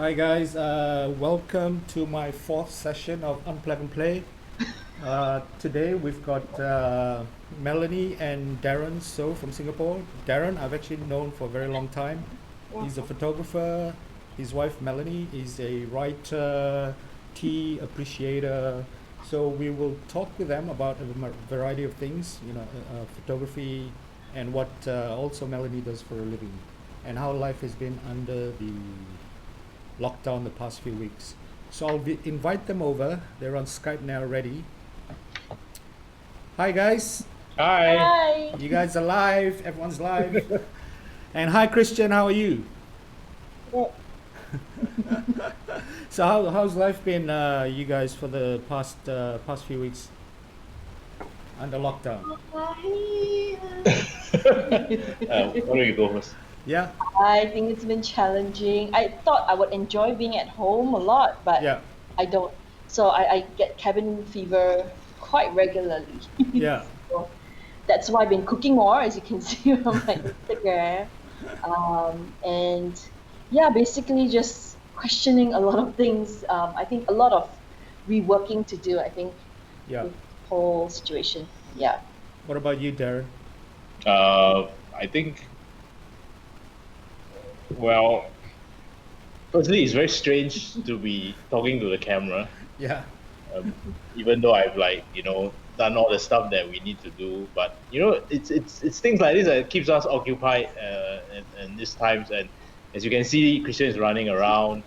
Hi guys, welcome to my fourth session of Unplug and Play. Today we've got Melanie and Darren Soh from Singapore. Darren, I've actually known for a very long time. He's a photographer. His wife Melanie is a writer, tea appreciator. So we will talk with them about a variety of things, photography, and what also Melanie does for a living, and how life has been under the lockdown the past few weeks. So invite them over. They're on Skype now ready. Hi guys. Hi. Hi. You guys are live. Everyone's live. And hi Christian, how are you? Good. So how's life been, you guys, for the past few weeks under lockdown? Why don't you go first? Yeah. I think it's been challenging. I thought I would enjoy being at home a lot, but Yeah. I don't. So I get cabin fever quite regularly. Yeah. So that's why I've been cooking more, as you can see on my Instagram. And yeah, basically just questioning a lot of things. I think a lot of reworking to do, I think, Yeah. with the whole situation. Yeah. What about you, Darren? I think, well, firstly, it's very strange to be talking to the camera, Yeah. even though I've done all the stuff that we need to do. But it's things like this that keeps us occupied in these times. And as you can see, Christian is running around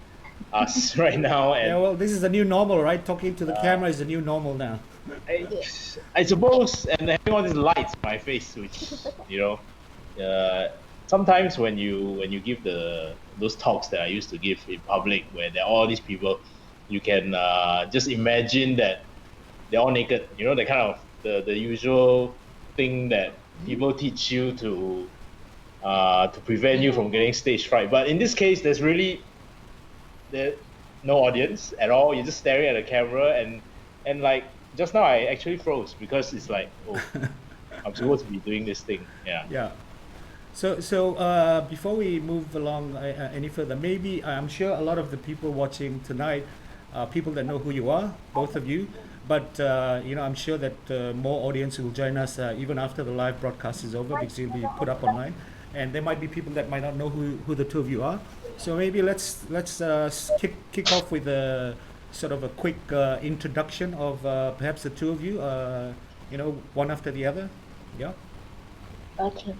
us right now, Yeah, and well, this is the new normal, right? Talking to the camera is the new normal now. I suppose, and having all these lights in my face, which sometimes when you give those talks that I used to give in public, where there are all these people, you can just imagine that they're all naked. The kind of the usual thing that people teach you to prevent you from getting stage fright. But in this case, there's no audience at all. You're just staring at the camera, and like just now I actually froze because it's like, oh, I'm supposed to be doing this thing. Yeah. Yeah. So before we move along any further, maybe I'm sure a lot of the people watching tonight are people that know who you are, both of you. But I'm sure that more audience will join us even after the live broadcast is over, because it'll be put up online, and there might be people that might not know who the two of you are. So maybe let's kick off with a sort of a quick introduction of perhaps the two of you, one after the other. Yeah. Okay.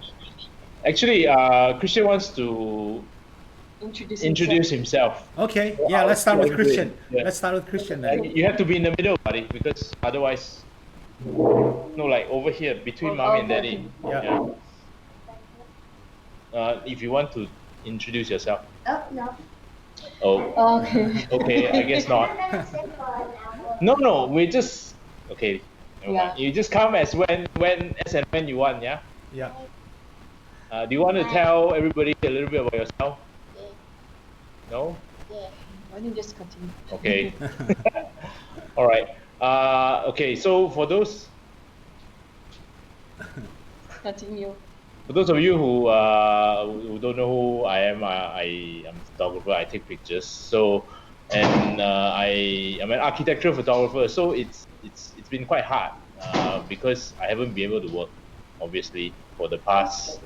Actually, Christian wants to introduce himself. Okay. Yeah. Let's start with Christian. Yeah. Let's start with Christian then. You have to be in the middle, buddy, because otherwise, like over here between mommy and daddy. Yeah. If you want to introduce yourself. Oh, no. Oh, Okay. okay. I guess not. No. We just okay. Never mind. You just come as when you want. Yeah. Yeah. Do you want to tell everybody a little bit about yourself? No? Yeah. Why don't you just continue? Okay. All right. Okay, so for those Continue. of you who don't know who I am a photographer. I take pictures. So, and I am an architectural photographer. So it's been quite hard because I haven't been able to work, obviously, for the past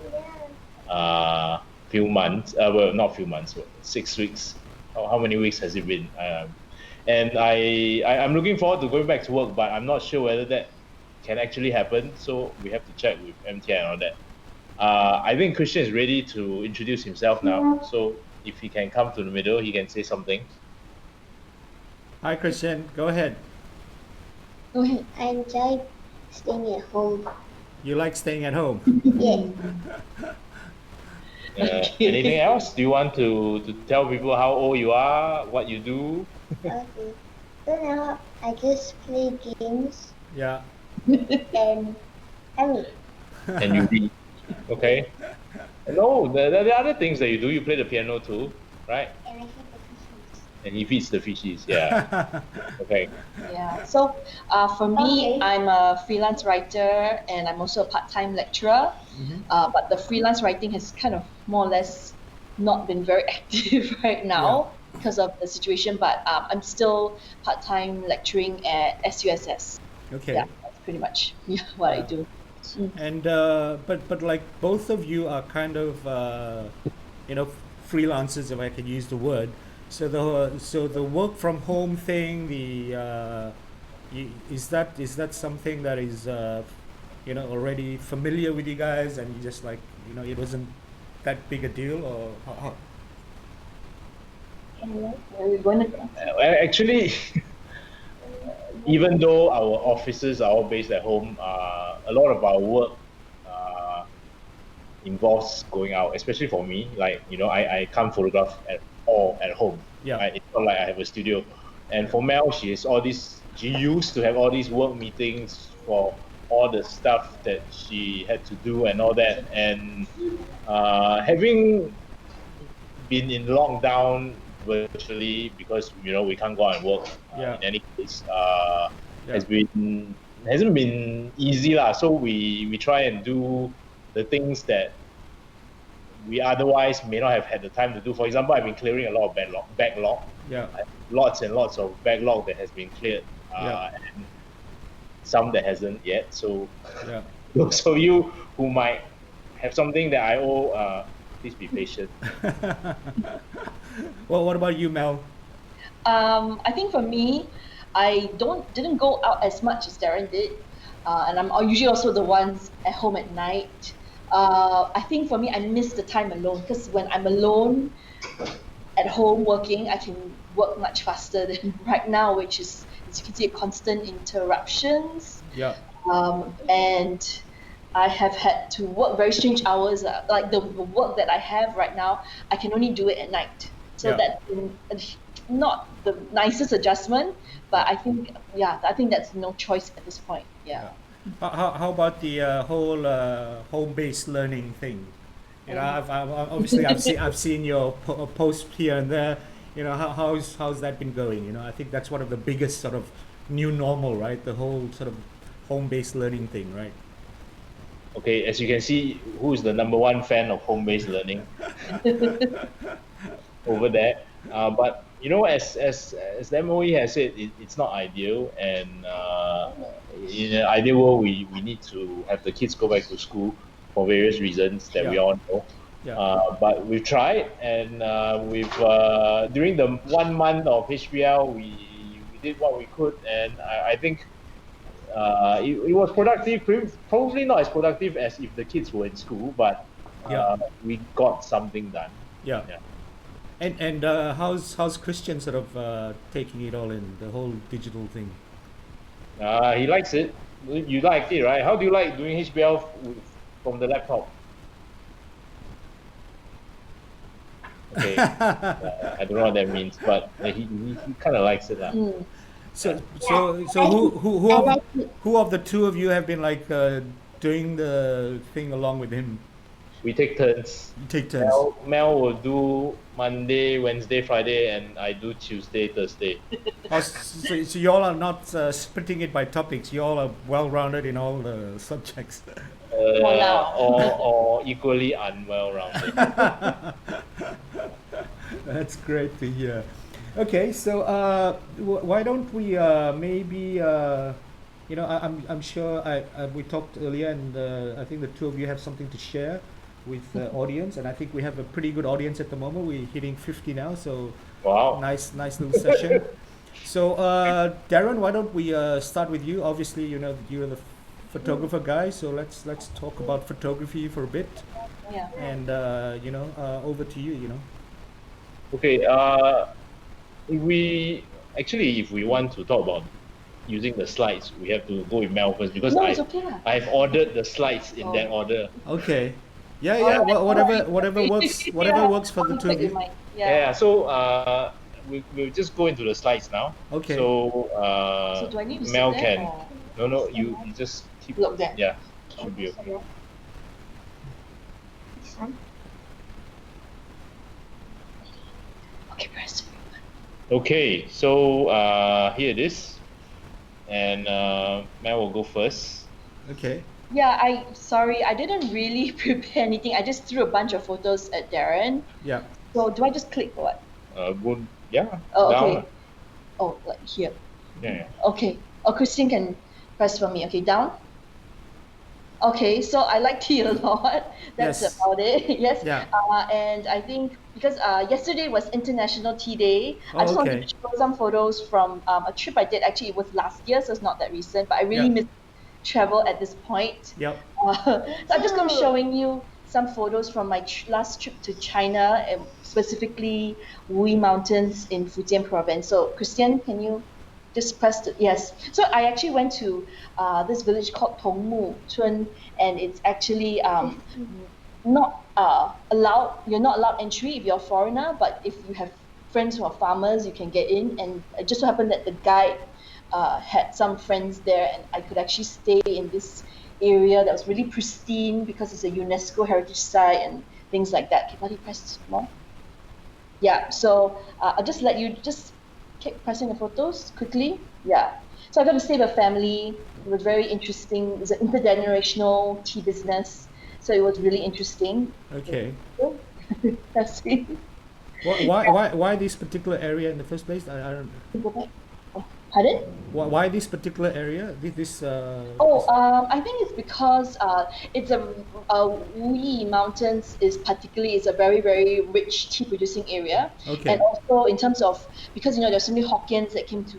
few months. Well, not few months, 6 weeks. How many weeks has it been? And I'm looking forward to going back to work, but I'm not sure whether that can actually happen. So we have to check with MTI and all that. I think Christian is ready to introduce himself now. So if he can come to the middle, he can say something. Hi, Christian. Go ahead. Go ahead. I enjoy staying at home. You like staying at home? Yeah. Anything else? Do you want to tell people how old you are, what you do? Okay. So now I just play games Yeah. and I mean, And you read. Okay. No, the other things that you do, you play the piano too, right? and I hit the fishes. And he feeds the fishies. Yeah. Okay. Yeah. So for me, Okay. I'm a freelance writer and I'm also a part-time lecturer. But the freelance writing has kind of more or less not been very active right now. because of the situation, but I'm still part-time lecturing at SUSS. Okay. Yeah, that's pretty much what I Yeah. do. And but like both of you are kind of you know freelancers, if I can use the word. So the work from home thing, is that something that is you know already familiar with you guys, and you just like you know it wasn't that big a deal, or how? We're going to Actually, even though our offices are all based at home, a lot of our work uh, involves going out, especially for me. Like, I can't photograph at all at home. Yeah. Right? It's not like I have a studio. And for Mel, she used to have all these work meetings for all the stuff that she had to do and all that. And having been in lockdown virtually because we can't go out and work. Yeah. In any case, Yeah. has been hasn't been easy lah. So we try and do the things that we otherwise may not have had the time to do. For example, I've been clearing a lot of backlog, Yeah. lots and lots of backlog that has been cleared, Yeah. and some that hasn't yet. So Yeah. those of you who might have something that I owe, please be patient. Well, what about you, Mel? I think for me, I didn't go out as much as Darren did, and I'm usually also the ones at home at night. I think for me, I miss the time alone because when I'm alone at home working, I can work much faster than right now, which is, as you can see, constant interruptions. Yeah. And I have had to work very strange hours. Like the work that I have right now, I can only do it at night. So Yeah. that's not the nicest adjustment, but I think that's no choice at this point. Yeah. How about the whole home-based learning thing? You know, obviously I've seen your post here and there. You know, how's that been going? You know, I think that's one of the biggest sort of new normal, right? The whole sort of home-based learning thing, right? Okay, as you can see, who is the number one fan of home-based learning over there? But as the MOE has said, it's not ideal, and in an ideal world, we need to have the kids go back to school for various reasons that we Yeah. all know. Yeah. But we've tried, and we've during the 1 month of HBL, we did what we could, and I think it was productive. Probably not as productive as if the kids were in school, but Yeah. we got something done. Yeah. Yeah. And how's Christian sort of taking it all in, the whole digital thing? He likes it. You liked it, right? How do you like doing HBL from the laptop? Okay, I don't know what that means, but he kind of likes it, lah. So I like it. who of the two of you have been like doing the thing along with him? We take turns. You take turns. Mel will do Monday, Wednesday, Friday, and I do Tuesday, Thursday. So you all are not splitting it by topics. You all are well-rounded in all the subjects. now. Or equally unwell-rounded. That's great to hear. Okay, so why don't we maybe you know I'm sure we talked earlier, and I think the two of you have something to share with the audience, and I think we have a pretty good audience at the moment. We're hitting 50 now, so Wow. nice little session. So Darren, why don't we start with you? Obviously, you know you're the photographer guy, so let's talk about photography for a bit, Yeah. and you know over to you. You know. Okay. If we want to talk about using the slides, we have to go with Mel first because No, it's okay lah. I've ordered the slides in that Oh. order. Okay. Yeah. Whatever works for the two of you. Yeah. So we'll just go into the slides now. Okay. So So do I need to Mel sit there can. No. You just keep. Look there. Yeah. Should be okay. This one. Okay, press. Okay. So here it is, and Mel will go first. Okay. Yeah, sorry, I didn't really prepare anything. I just threw a bunch of photos at Darren. Yeah. So do I just click or what? Good. Yeah. Oh, Down. okay. Oh, like here. Yeah. Okay. Oh, Christine can press for me. Okay, down. Okay, so I like tea a lot. That's Yes. about it. Yes. Yeah. And I think because yesterday was International Tea Day, I Oh, just wanted okay. to show some photos from a trip I did. Actually, it was last year, so it's not that recent, but I really Yep. miss travel at this point. Yep. So I'm just going to be showing you some photos from my last trip to China, and specifically Wuyi Mountains in Fujian province. So, Christian, can you just press the yes? So I actually went to this village called Tongmu Chun, and it's actually not allowed. You're not allowed entry if you're a foreigner, but if you have friends who are farmers, you can get in. And it just so happened that the guide had some friends there, and I could actually stay in this area that was really pristine because it's a UNESCO heritage site and things like that. Can you press more? Yeah, so I'll just let you just keep pressing the photos quickly. Yeah. So I got to stay with a family. It was very interesting. It's an intergenerational tea business. So it was really interesting. Okay. That's it. Why this particular area in the first place? I don't. Go back. Oh, pardon? Why this particular area? This Oh, I think it's because it's Wuyi Mountains is particularly is a very very rich tea producing area, Okay. and also in terms of because there's so many Hokkiens that came to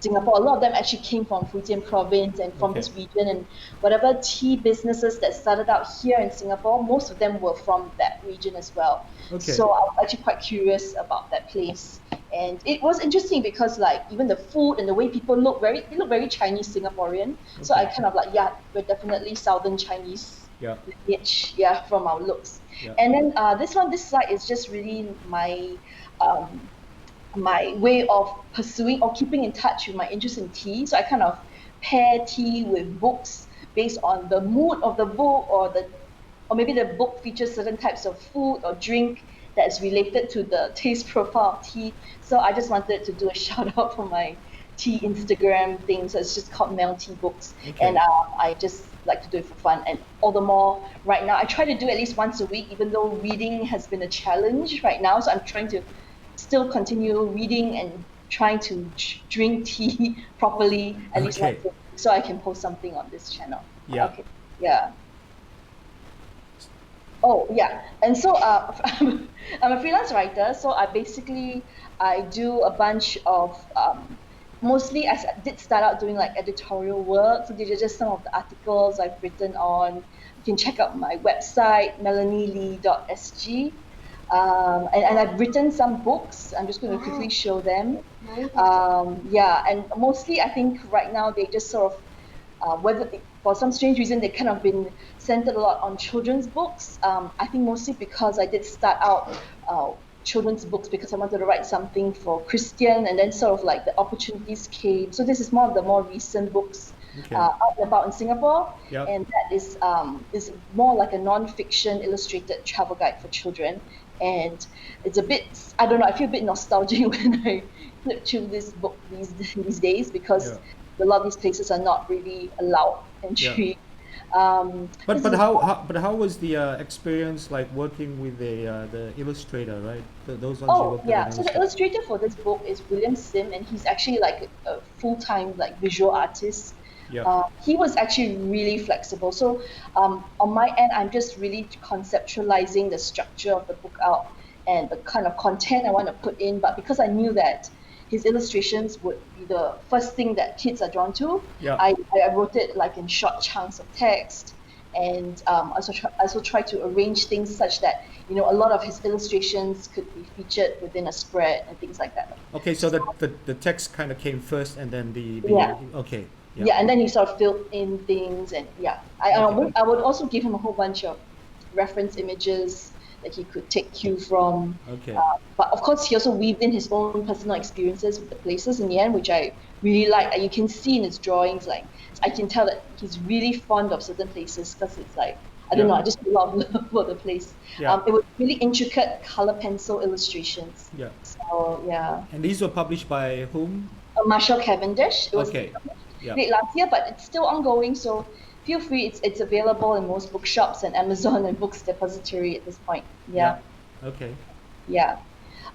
Singapore. A lot of them actually came from Fujian province and from Okay. this region, and whatever tea businesses that started out here in Singapore, most of them were from that region as well. Okay. So I was actually quite curious about that place. And it was interesting because like even the food and the way people look they look very Chinese Singaporean. So I Okay. kind of like, yeah, we're definitely Southern Chinese Yeah. lineage, yeah, from our looks. Yeah. And then this slide is just really um, my way of pursuing or keeping in touch with my interest in tea. So I kind of pair tea with books based on the mood of the book or maybe the book features certain types of food or drink that's related to the taste profile of tea. So I just wanted to do a shout out for my tea Instagram thing. So it's just called Mel Tea Books. Okay. And I just like to do it for fun. And all the more right now, I try to do at least once a week, even though reading has been a challenge right now. So I'm trying to still continue reading and trying to drink tea properly at least Okay. once a week so I can post something on this channel. Yeah. Okay. Yeah. Oh yeah, and so I'm a freelance writer, so I do a bunch of mostly did start out doing like editorial work. So these are just some of the articles I've written on. You can check out my website melanielee.sg. And I've written some books. I'm just going to quickly show them. Yeah, and mostly I think right now they just sort of for some strange reason they kind of been centered a lot on children's books. I think mostly because I did start out children's books because I wanted to write something for Christian, and then sort of like the opportunities came. So this is more of the more recent books Okay. out and about in Singapore, Yep. and that is more like a non-fiction illustrated travel guide for children. And it's a bit, I don't know, I feel a bit nostalgic when I flip through this book these days because Yeah. a lot of these places are not really allowed entry. But this but is- how was the experience like working with the illustrator, right? Those ones you Oh worked yeah, with. so the illustrator for this book is William Sim, and he's actually like a full-time like visual artist. Yeah. He was actually really flexible. So on my end, I'm just really conceptualizing the structure of the book out and the kind of content I want to put in. But because I knew that his illustrations would be the first thing that kids are drawn to, Yeah. I wrote it like in short chunks of text. And I also try to arrange things such that a lot of his illustrations could be featured within a spread and things like that. Okay, so the text kind of came first, and then the Yeah. okay. Yeah, and then he sort of filled in things, and yeah, I would also give him a whole bunch of reference images that he could take cue from. Okay. But of course, he also weaved in his own personal experiences with the places in the end, which I really like. You can see in his drawings, like I can tell that he's really fond of certain places because it's like I don't Yeah. know, I just love for the place. Yeah. It was really intricate color pencil illustrations. Yeah. So yeah, And these were published by whom? Marshall Cavendish. It was Okay. Yeah. late last year, but it's still ongoing. So feel free. It's available in most bookshops and Amazon and Books Depository at this point. Yeah. Okay. Yeah.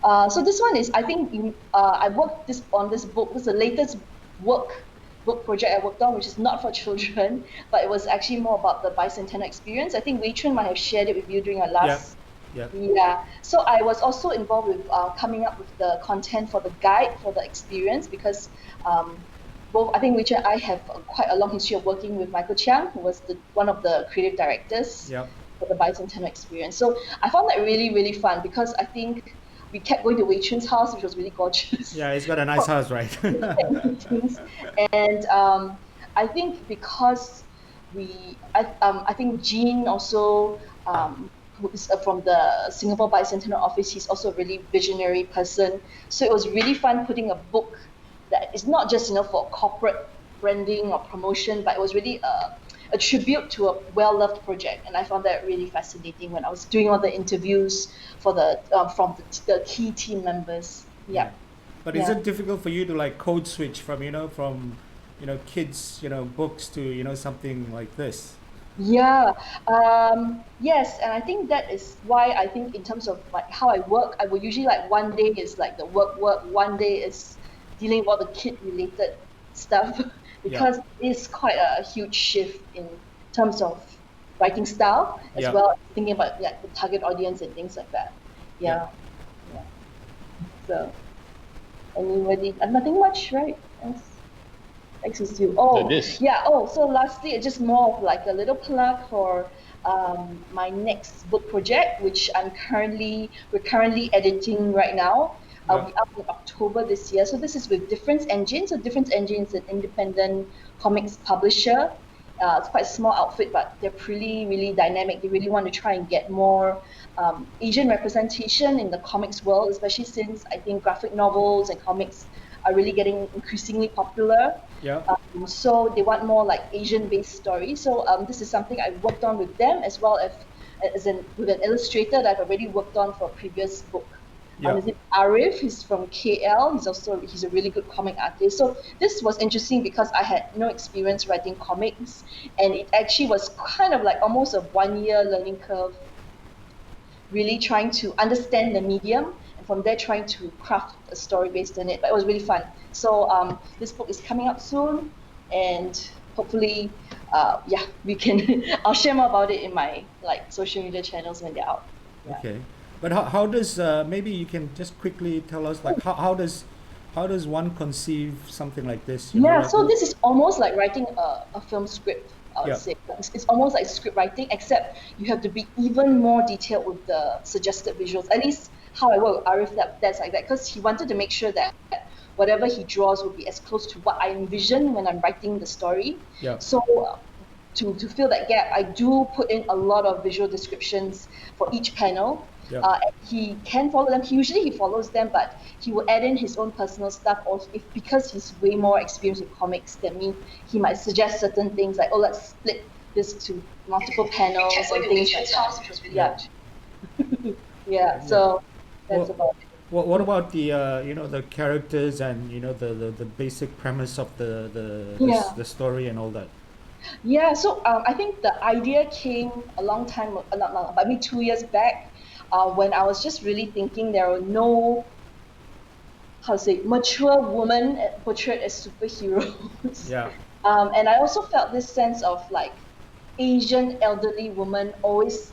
So this one is, I think, I worked on this book. This is the latest book project I worked on, which is not for children, but it was actually more about the bicentennial experience. I think Wei Chun might have shared it with you during our last. Yeah. Yeah. So I was also involved with coming up with the content for the guide for the experience, because both, I think, Wei Chun and I have quite a long history of working with Michael Chiang, who was one of the creative directors Yeah. for the bicentennial experience. So I found that really, really fun, because I think we kept going to Wei Chun's house, which was really gorgeous. Yeah, it's got a nice house, right? Meetings. And I think because I think Jean also, who is from the Singapore Bicentennial Office, he's also a really visionary person. So it was really fun putting a book that is not just for corporate branding or promotion, but it was really a tribute to a well-loved project, and I found that really fascinating when I was doing all the interviews for the from the key team members. Yeah. But is it difficult for you to like code switch from kids books to something like this? Yeah. Yes, and I think that is why I think in terms of like how I work, I will usually like one day is like the work, one day is dealing with all the kid related stuff. Because it's quite a huge shift in terms of writing style, as well as thinking about the target audience and things like that. Yeah. So, anybody, nothing much, right? Thanks to you. So lastly, it's just more of like a little plug for my next book project, which we're currently editing right now. I'll be up in October this year. So this is with Difference Engine. So Difference Engine is an independent comics publisher. It's quite a small outfit, but they're really, really dynamic. They really want to try and get more Asian representation in the comics world, especially since I think graphic novels and comics are really getting increasingly popular. So they want more like Asian-based stories. So this is something I worked on with them, as well as with an illustrator that I've already worked on for a previous book. His name is Arif. He's from KL. He's a really good comic artist. So this was interesting because I had no experience writing comics, and it actually was kind of like almost a 1-year learning curve, really trying to understand the medium, and from there trying to craft a story based on it. But it was really fun. So this book is coming out soon, and hopefully, we can. I'll share more about it in my social media channels when they're out. Yeah. Okay. But how does maybe you can just quickly tell us like how does one conceive something like this? So this is almost like writing a film script. I would say it's almost like script writing, except you have to be even more detailed with the suggested visuals. At least how I work with Arif, that's like that, because he wanted to make sure that whatever he draws will be as close to what I envision when I'm writing the story. So to fill that gap, I do put in a lot of visual descriptions for each panel. He can follow them. He follows them, but he will add in his own personal stuff. Or because he's way more experienced with comics than me, he might suggest certain things like, "Oh, let's split this to multiple panels and things like that." So that's about it. What about the the characters and the basic premise of the story and all that? So I think the idea came a long time, not but maybe 2 years back. When I was just really thinking there were no, mature women portrayed as superheroes. And I also felt this sense of like Asian elderly women always,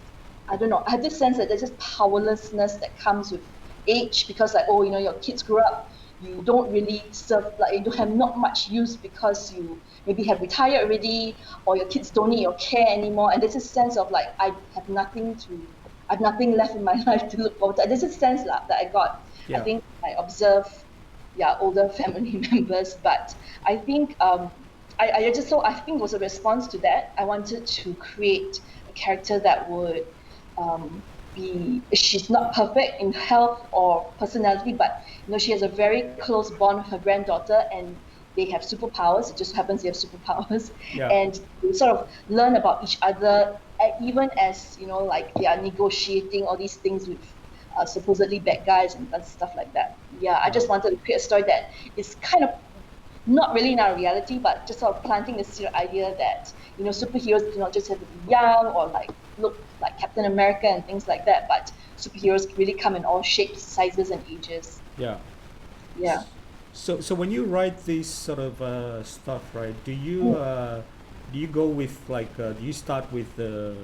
I don't know, I have this sense that there's just powerlessness that comes with age, because your kids grew up, you don't really serve, you don't have not much use because you maybe have retired already, or your kids don't need your care anymore. And there's a sense of like I have nothing left in my life to look forward to. There's a sense that I got. I think I observe, older family members, but I think I think it was a response to that. I wanted to create a character that would she's not perfect in health or personality, but she has a very close bond with her granddaughter, and they have superpowers. It just happens they have superpowers, and they sort of learn about each other, even as they are negotiating all these things with supposedly bad guys and stuff like that. I just wanted to create a story that is kind of not really in our reality, but just sort of planting the seed idea that, you know, superheroes do not just have to be young or like look like Captain America and things like that, but superheroes really come in all shapes, sizes, and ages. Yeah. Yeah. So when you write these sort of stuff, right? Do you go with like do you start with the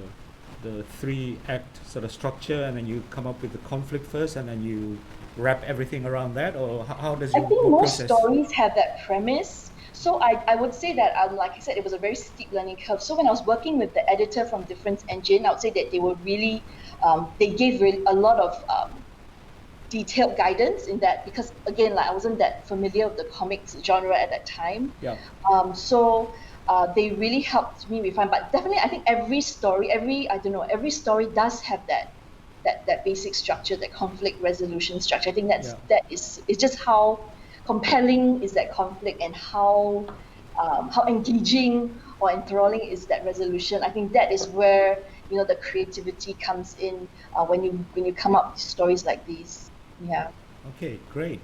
three act sort of structure, and then you come up with the conflict first, and then you wrap everything around that, or how does I your think work most process? stories have that premise. So I would say that, like I said, it was a very steep learning curve. So when I was working with the editor from Difference Engine, I would say that they were really, they gave really a lot of detailed guidance in that, because again, like I wasn't that familiar with the comics genre at that time. Yeah. So they really helped me refine. But definitely, I think every story, every story does have that basic structure, that conflict resolution structure. I think Yeah. that is, it's just how compelling is that conflict, and how engaging or enthralling is that resolution. I think that is where, you know, the creativity comes in, when you come up with stories like these. Yeah. Okay, great.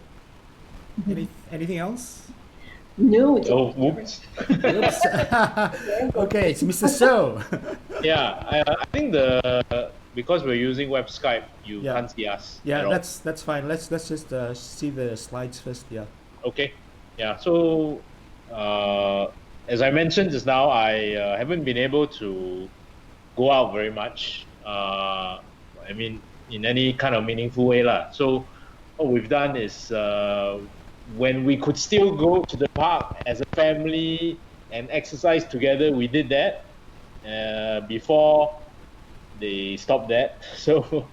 Anything else? No, it's Oh, whoops. Oops. very good. Okay, it's Mr. So. Yeah, I think because we're using web Skype, you Yeah. can't see us Yeah, at all. that's fine. Let's just see the slides first. Yeah. Okay. Yeah. So, as I mentioned just now, I haven't been able to go out very much. I mean, in any kind of meaningful way, lah. So, what we've done is, when we could still go to the park as a family and exercise together, we did that. Before they stopped that, so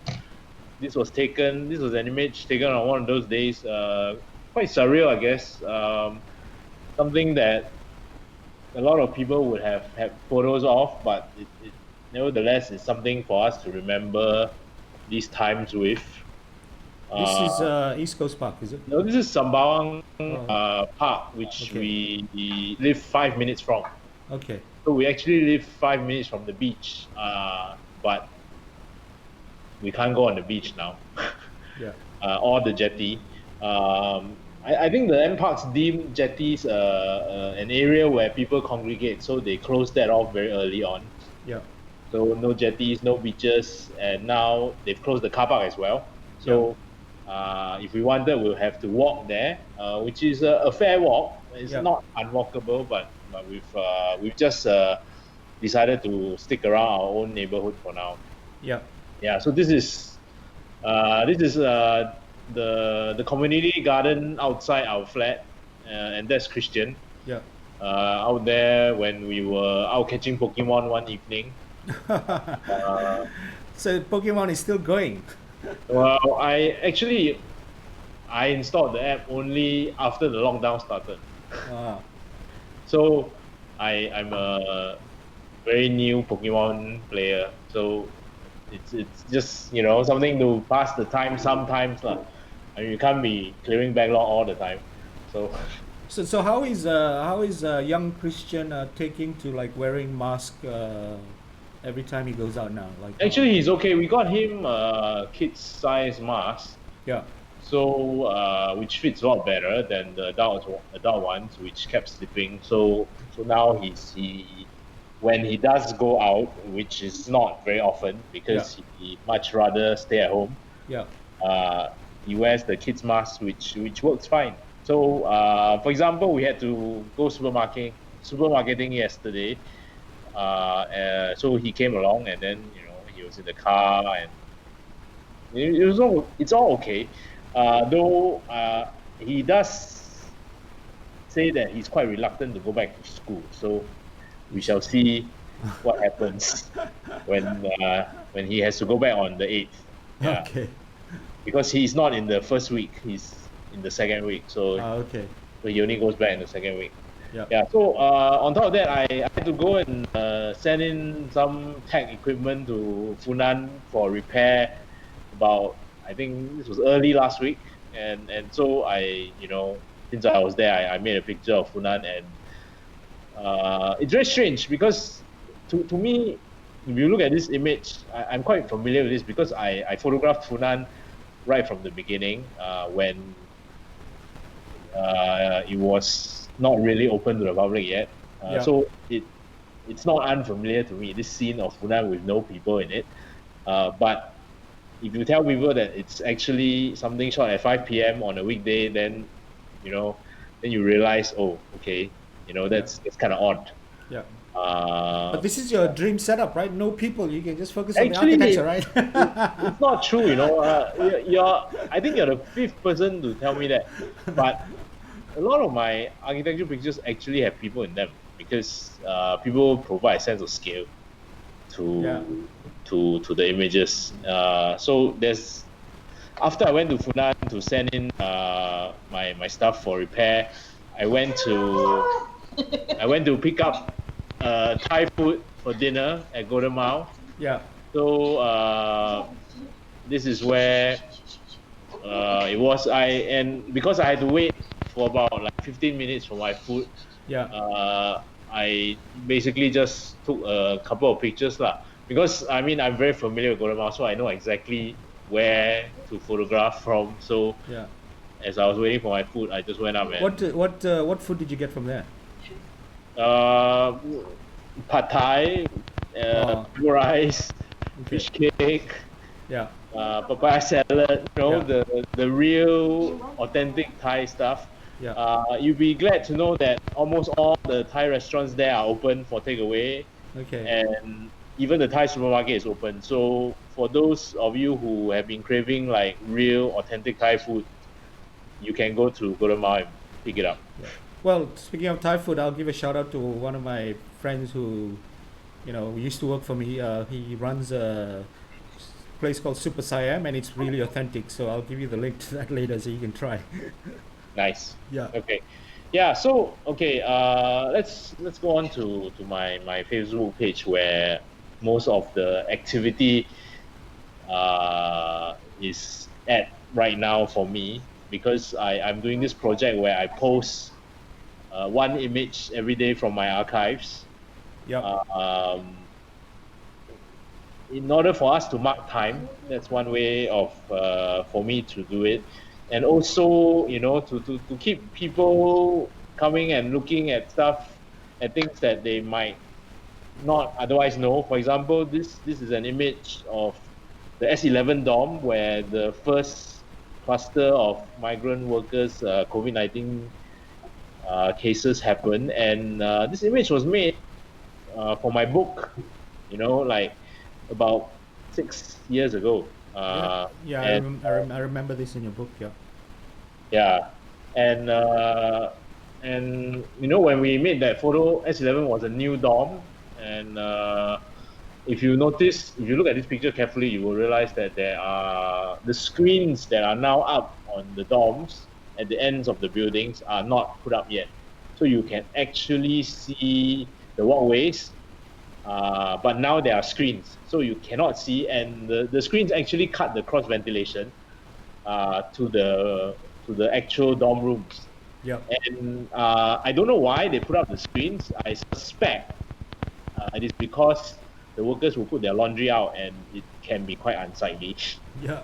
this was an image taken on one of those days. Quite surreal, I guess. Something that a lot of people would have had photos of, but it nevertheless is something for us to remember these times with. This is Uh, East Coast Park, is it? no, this is Sembawang Oh, Park, which okay. we live 5 minutes from. Okay. So we actually live 5 minutes from the beach, but we can't go on the beach now, Yeah. or the jetty. I think the M Parks deemed jetties an area where people congregate, so they closed that off very early on. Yeah. So no jetties, no beaches, and now they've closed the car park as well. Yeah. So if we wanted, we'll have to walk there, which is a fair walk. It's Yeah. not unwalkable, but we've just decided to stick around our own neighborhood for now. Yeah. Yeah. So this is the community garden outside our flat, and that's Christian. Yeah. Out there when we were out catching Pokemon one evening. So Pokemon is still going. Well, I installed the app only after the lockdown started. Ah. So I'm a very new Pokemon player. So it's just, you know, something to pass the time sometimes lah. I mean, you can't be clearing backlog all the time. So So how is young Christian taking to like wearing mask every time he goes out now? Like actually he's okay. We got him a kid size mask. yeah. So which fits a lot better than the adult ones, which kept slipping. So now when he does go out, which is not very often because he much rather stay at home, Yeah. he wears the kids mask, which works fine. So for example, we had to go supermarketing yesterday. So he came along, and then, you know, he was in the car, and it's all okay. Though he does say that he's quite reluctant to go back to school. So we shall see what happens when he has to go back on the 8th. Yeah, Okay. because he's not in the first week; he's in the second week. So Okay. so he only goes back in the second week. Yeah. Yeah. So on top of that, I had to go and send in some tech equipment to Funan for repair. About, I think this was early last week, and so since I was there, I made a picture of Funan, and it's very strange because to me, if you look at this image, I'm quite familiar with this because I photographed Funan right from the beginning, when it was not really open to the public yet. Yeah. So it's not unfamiliar to me, this scene of Funan with no people in it. But if you tell people that it's actually something shot at 5 p.m. on a weekday, then then you realize, oh, okay, that's kind of odd. Yeah. Uh, But this is your dream setup, right? No people. You can just focus on the Actually, architecture, right? it's not true, I think you're the fifth person to tell me that. But a lot of my architecture pictures actually have people in them because people provide a sense of scale to to the images. So there's after I went to Funan to send in my stuff for repair, I went to pick up Thai food for dinner at Golden Mile. Yeah. So this is where it was. And because I had to wait for about like 15 minutes for my food, Yeah. I basically just took a couple of pictures lah. Because I'm very familiar with Golden Mile, so I know exactly where to photograph from. So Yeah. as I was waiting for my food, I just went up and What food did you get from there? pad thai, rice, Okay. fish cake, Yeah. papaya salad, Yeah. the real authentic Thai stuff. Yeah. You'll be glad to know that almost all the Thai restaurants there are open for takeaway, Okay. and even the Thai supermarket is open. So for those of you who have been craving like real authentic Thai food, you can go to Golden Mile and pick it up. Well, speaking of Thai food, I'll give a shout out to one of my friends who, used to work for me. He runs a place called Super Siam, and it's really authentic. So I'll give you the link to that later so you can try. Nice. Yeah. Okay. Yeah. So okay. Let's go on to my Facebook page where most of the activity is at right now for me, because I'm doing this project where I post one image every day from my archives. Yeah. In order for us to mark time, that's one way of for me to do it, and also to keep people coming and looking at stuff, at things that they might not otherwise know. For example, this is an image of the S11 dorm where the first cluster of migrant workers COVID-19 cases happened, and this image was made for my book, like about 6 years ago. Yeah. I remember this in your book. Yeah. Yeah, and when we made that photo, S11 was a new dorm, and if you look at this picture carefully, you will realize that there are the screens that are now up on the dorms at the ends of the buildings are not put up yet, so you can actually see the walkways. But now there are screens, so you cannot see, and the screens actually cut the cross ventilation to the actual dorm rooms. Yeah. And I don't know why they put up the screens. I suspect it is because the workers will put their laundry out, and it can be quite unsightly. Yeah.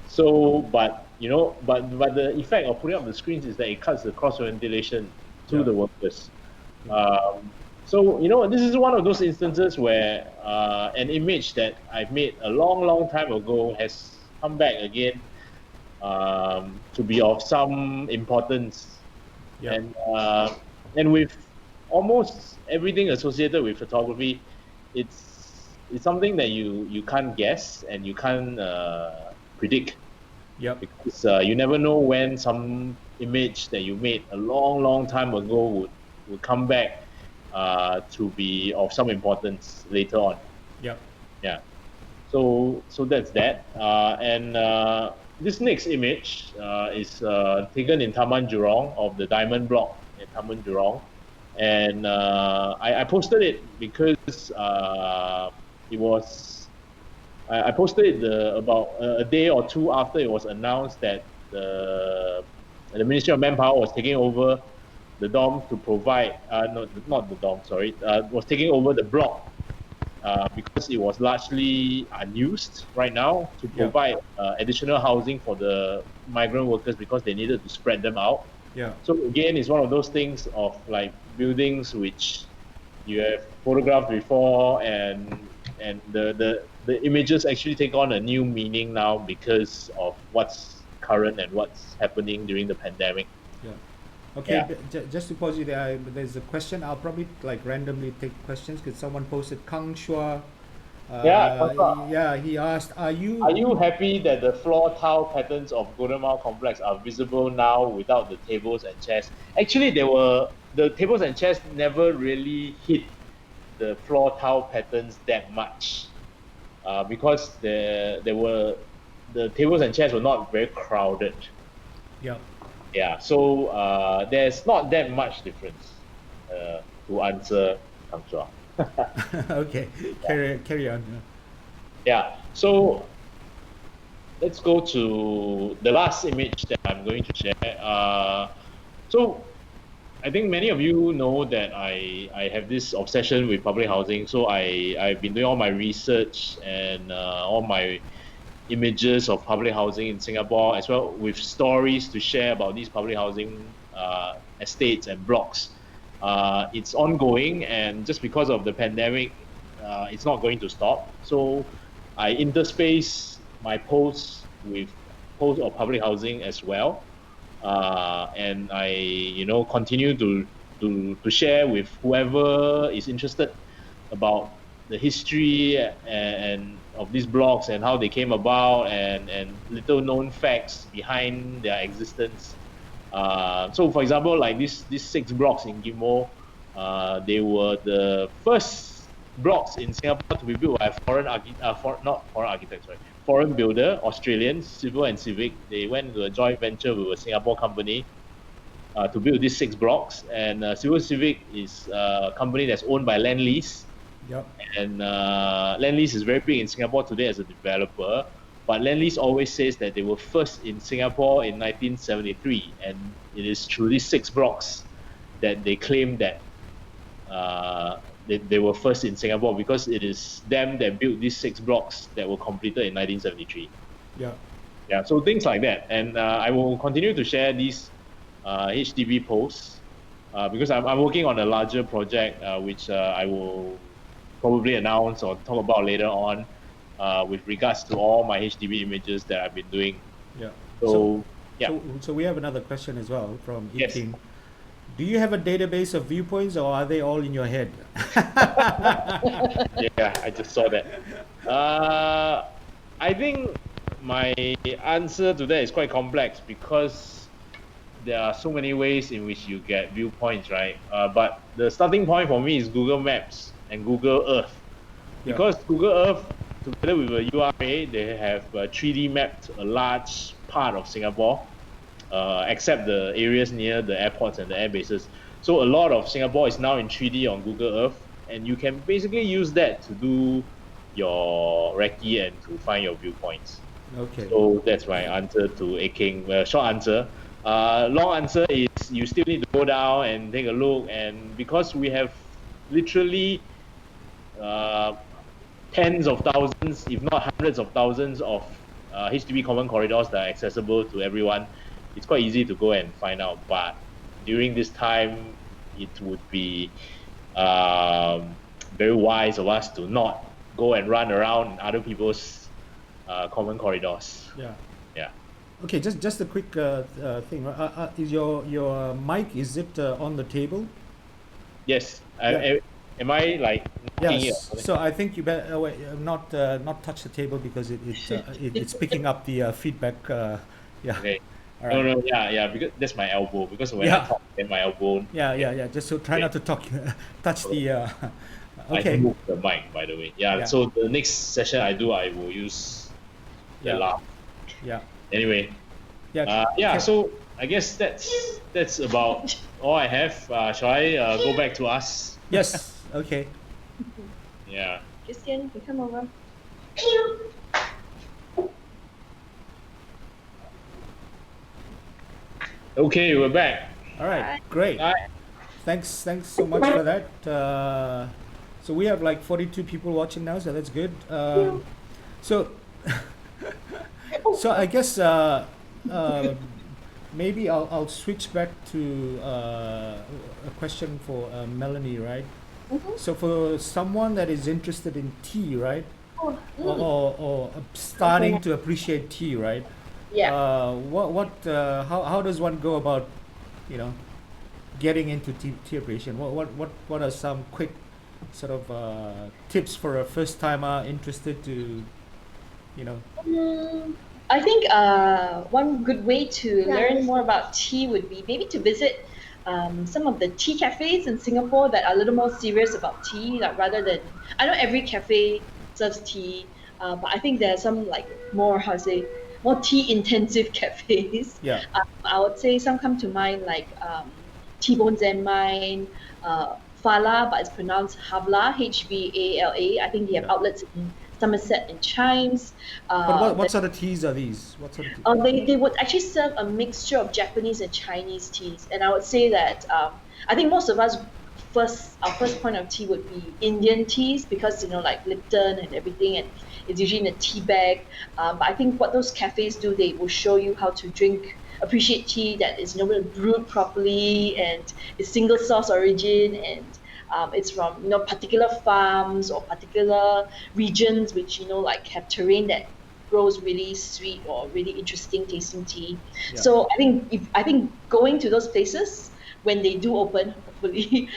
So, but the effect of putting up the screens is that it cuts the cross ventilation to the workers. So this is one of those instances where an image that I've made a long time ago has come back again to be of some importance. Yeah. And with almost everything associated with photography, it's something that you can't guess and you can't predict. Yeah. Because you never know when some image that you made a long time ago would come back to be of some importance later on. Yeah. Yeah. So that's that. And this next image is taken in Taman Jurong, of the Diamond Block in Taman Jurong. And I posted it because it was... I posted it about a day or two after it was announced that the Ministry of Manpower was taking over the dorm to provide... not the dorm, sorry. Was taking over the block because it was largely unused right now to provide additional housing for the migrant workers because they needed to spread them out. Yeah. So again, it's one of those things of like buildings which you have photographed before, and the images actually take on a new meaning now because of what's current and what's happening during the pandemic. Yeah. Okay, Yeah. just to pause you there, there's a question. I'll probably like randomly take questions because someone posted Kang Shua. Yeah, Kaka, Yeah, he asked, "Are are you?" you happy that the floor tile patterns of Golden Mile Complex are visible now without the tables and chairs? Actually, the tables and chairs never really hit the floor tile patterns that much, because the tables and chairs were not very crowded. Yeah. Yeah, so there's not that much difference, to answer Kang Chua. Okay, carry on. Yeah, so let's go to the last image that I'm going to share. So I think many of you know that I have this obsession with public housing. So I've been doing all my research and all my images of public housing in Singapore, as well with stories to share about these public housing estates and blocks. It's ongoing, and just because of the pandemic, it's not going to stop. So I interspace my posts with posts of public housing as well, and I continue to share with whoever is interested about the history and of these blocks and how they came about, and little known facts behind their existence. So, for example, like these 6 blocks in Ghim Moh, they were the first blocks in Singapore to be built by not foreign architects, sorry, foreign builder, Australians, Civil and Civic. They went into a joint venture with a Singapore company to build these 6 blocks. And Civil Civic is a company that's owned by Lendlease. Yep. And Lendlease is very big in Singapore today as a developer. But Lendlease always says that they were first in Singapore in 1973, and it is through these 6 blocks that they claim that they were first in Singapore, because it is them that built these 6 blocks that were completed in 1973. Yeah. Yeah, so things like that. And I will continue to share these HDB posts, because I'm working on a larger project, which I will probably announce or talk about later on, with regards to all my HDB images that I've been doing. Yeah. So, yeah. So we have another question as well from Yes. Iking. Do you have a database of viewpoints, or are they all in your head? Yeah, I just saw that. I think my answer to that is quite complex, because there are so many ways in which you get viewpoints, right? But the starting point for me is Google Maps and Google Earth. Yeah. Because Google Earth, together with a URA, they have 3D mapped a large part of Singapore, except the areas near the airports and the air bases. So a lot of Singapore is now in 3D on Google Earth, and you can basically use that to do your recce and to find your viewpoints. Okay. So that's my answer to Aking. Short answer. Long answer is you still need to go down and take a look, and because we have literally tens of thousands, if not hundreds of thousands of HDB common corridors that are accessible to everyone, it's quite easy to go and find out. But during this time, it would be very wise of us to not go and run around in other people's common corridors. Yeah. Yeah. Okay, just a quick thing. Is your mic, is it on the table? Yes. Yeah. Am I like knocking it? Yes. So I think you better not touch the table, because it's picking up the feedback. Yeah. Okay. All right. No, yeah, because that's my elbow. Because when Yeah. I talk, then my elbow. Yeah. Just so try not to touch the. I Okay. move the mic, by the way. Yeah. Yeah. So the next session I will use the Yeah. laugh. Yeah. Anyway. Yeah. Yeah. Okay. So I guess that's about all I have. Shall I go back to us? Yes. Okay. Yeah. Christian, you come over. Okay, we're back. All right. Great. Bye. Thanks so much for that. So we have like 42 people watching now, so that's good. So so I guess maybe I'll switch back to a question for Melanie, right? Mhm. So for someone that is interested in tea, right, Oh, or starting to appreciate tea, right? yeah. How does one go about, you know, getting into tea appreciation? What are some quick sort of tips for a first timer interested to, you know? Mm, I think one good way to learn more about tea would be maybe to visit some of the tea cafes in Singapore that are a little more serious about tea, like rather than I know every cafe serves tea, but I think there are some like more how to say more tea intensive cafes. Yeah. I would say some come to mind like T-Bones and Mine, Fala, but it's pronounced Havla, Hvala. I think they have Yeah. outlets in Somerset and Chimes. But Uh, what sort of teas are these? What sort of tea? they would actually serve a mixture of Japanese and Chinese teas. And I would say that I think most of us our first point of tea would be Indian teas because like Lipton and everything, and it's usually in a tea bag. But I think what those cafes do, they will show you how to appreciate tea that is brewed properly and is single source origin, and it's from particular farms or particular regions which like have terrain that grows really sweet or really interesting tasting tea. Yeah. So I think going to those places when they do open, hopefully,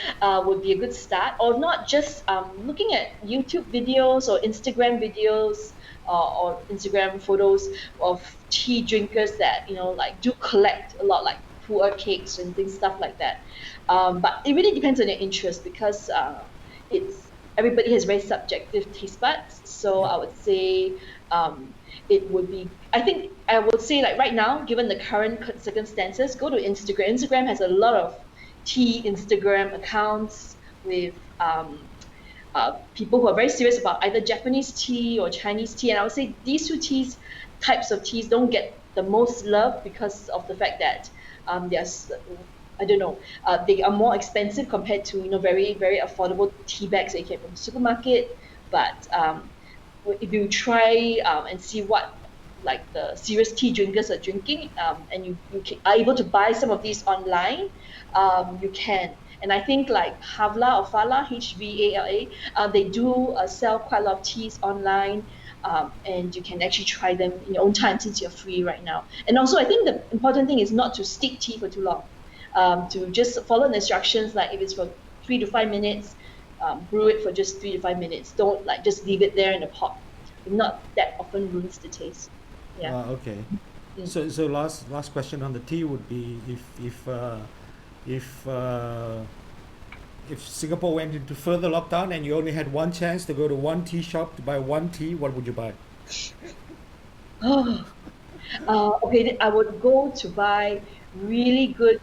would be a good start. Or not just looking at YouTube videos or Instagram videos or Instagram photos of tea drinkers that like do collect a lot, like pu'er cakes and things stuff like that. But it really depends on your interest because it's everybody has very subjective taste buds. So Yeah. I would say um, it would be I think I would say like right now given the current circumstances, go to Instagram. Instagram has a lot of tea Instagram accounts with people who are very serious about either Japanese tea or Chinese tea, and I would say these types of teas don't get the most love because of the fact that there's I don't know, they are more expensive compared to very very affordable tea bags that you get from the supermarket. But if you try and see what like the serious tea drinkers are drinking, and are able to buy some of these online, you can. And I think like Havla or Fala, Hvala, they do sell quite a lot of teas online, and you can actually try them in your own time since you're free right now. And also, I think the important thing is not to steep tea for too long, to just follow the instructions. Like if it's for 3 to 5 minutes, brew it for just 3 to 5 minutes. Don't like just leave it there in a pot. If not, that often ruins the taste. Yeah. Okay. Mm. So last question on the tea would be if if Singapore went into further lockdown and you only had one chance to go to one tea shop to buy one tea, what would you buy? Okay, then I would go to buy really good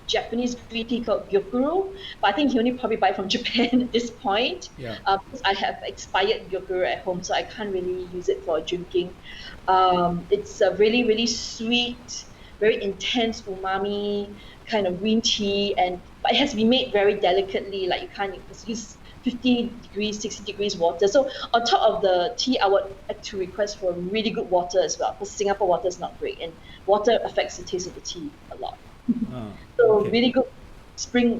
Japanese green tea called Gyokuro, but I think you only probably buy from Japan at this point, Yeah. because I have expired Gyokuro at home, so I can't really use it for drinking. It's a really, really sweet, very intense umami kind of green tea, but it has to be made very delicately. Like you can't use 50 degrees, 60 degrees water. So on top of the tea, I would like to request for really good water as well, because Singapore water is not great, and water affects the taste of the tea a lot. Ah, So okay. really good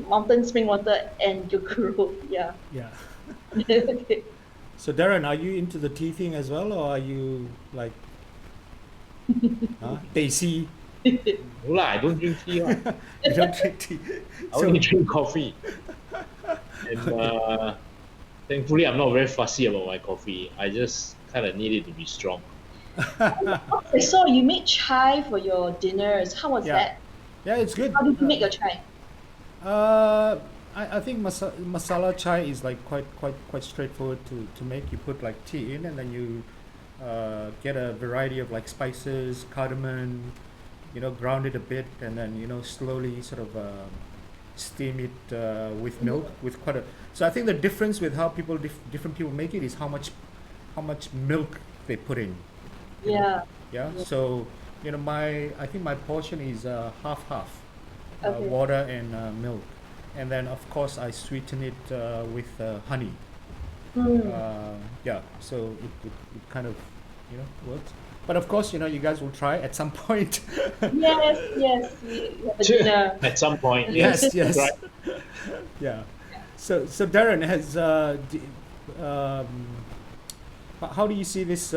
mountain spring water and Yoguru. Yeah. Yeah. Okay. So Darren, are you into the tea thing as well, or are you like, Teh C? No lah, I don't drink tea. Lah. You don't drink tea. I only drink coffee. And thankfully, I'm not very fussy about my coffee. I just kind of need it to be strong. I saw you made chai for your dinners. How was Yeah. that? Yeah, it's good. How did you make your chai? I think masala chai is like quite straightforward to make. You put like tea in, and then you get a variety of like spices, cardamom, ground it a bit, and then slowly sort of steam it with milk with quite a. So I think the difference with how different people make it is how much milk they put in. you know. Yeah. Yeah. Yeah. So I think my portion is half, Okay. water and milk, and then of course I sweeten it with honey. Mm. Yeah. So it kind of works. But of course, you guys will try at some point. Yes, we have a dinner. At some point, Yes, yes. Right. Yeah. So Darren has how do you see this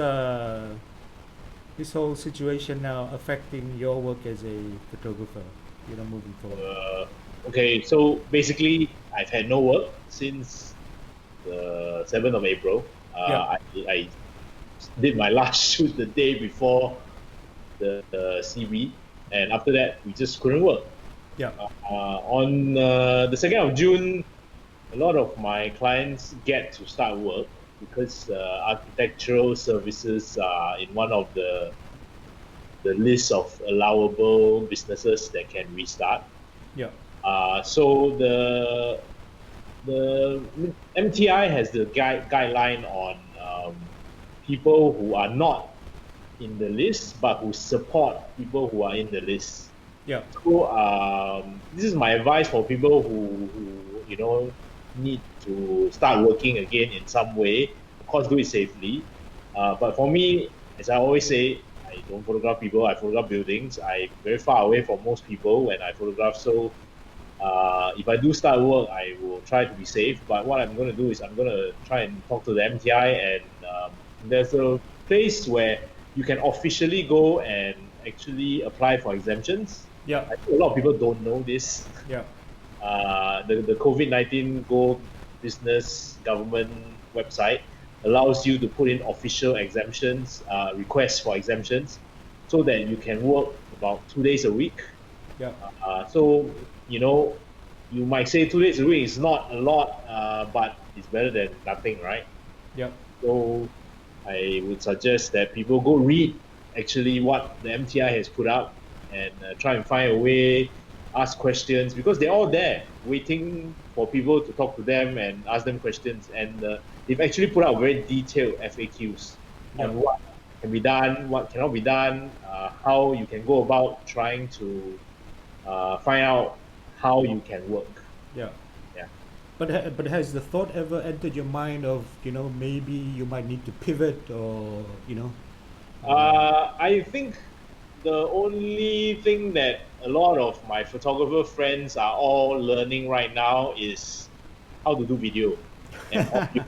whole situation now affecting your work as a photographer, moving forward? Okay, so basically, I've had no work since the 7th of April. Yeah. I did my last shoot the day before the CB, and after that, we just couldn't work. Yeah. On the 2nd of June, a lot of my clients get to start work because architectural services are in one of the list of allowable businesses that can restart. Yeah. So the MTI has the guideline on people who are not in the list but who support people who are in the list. Yeah. So this is my advice for people who need to start working again in some way. Of course, do it safely. But for me, as I always say, I don't photograph people. I photograph buildings. I'm very far away from most people when I photograph. So if I do start work, I will try to be safe. But what I'm going to do is I'm going to try and talk to the MTI, and there's a place where you can officially go and actually apply for exemptions. Yeah. I think a lot of people don't know this. Yeah. The COVID-19 Go Business Government website allows you to put in official exemptions, requests for exemptions, so that you can work about 2 days a week. Yeah. So you might say 2 days a week is not a lot, but it's better than nothing, right? Yeah. So I would suggest that people go read actually what the MTI has put up and try and find a way, ask questions, because they're all there waiting for people to talk to them and ask them questions. And they've actually put out very detailed FAQs on what can be done, what cannot be done, how you can go about trying to find out how you can work. Yeah. Yeah. But has the thought ever entered your mind of maybe you might need to pivot or I think the only thing that a lot of my photographer friends are all learning right now is how to do video and audio.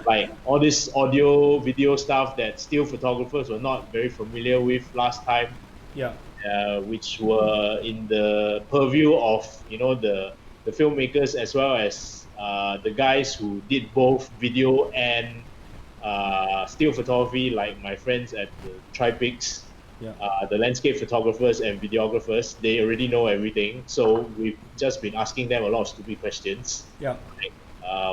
Like all this audio, video stuff that still photographers were not very familiar with last time. Yeah. Which were in the purview of the filmmakers as well as the guys who did both video and still photography, like my friends at the Tripics. Yeah. The landscape photographers and videographers, they already know everything. So we've just been asking them a lot of stupid questions. Yeah. Like,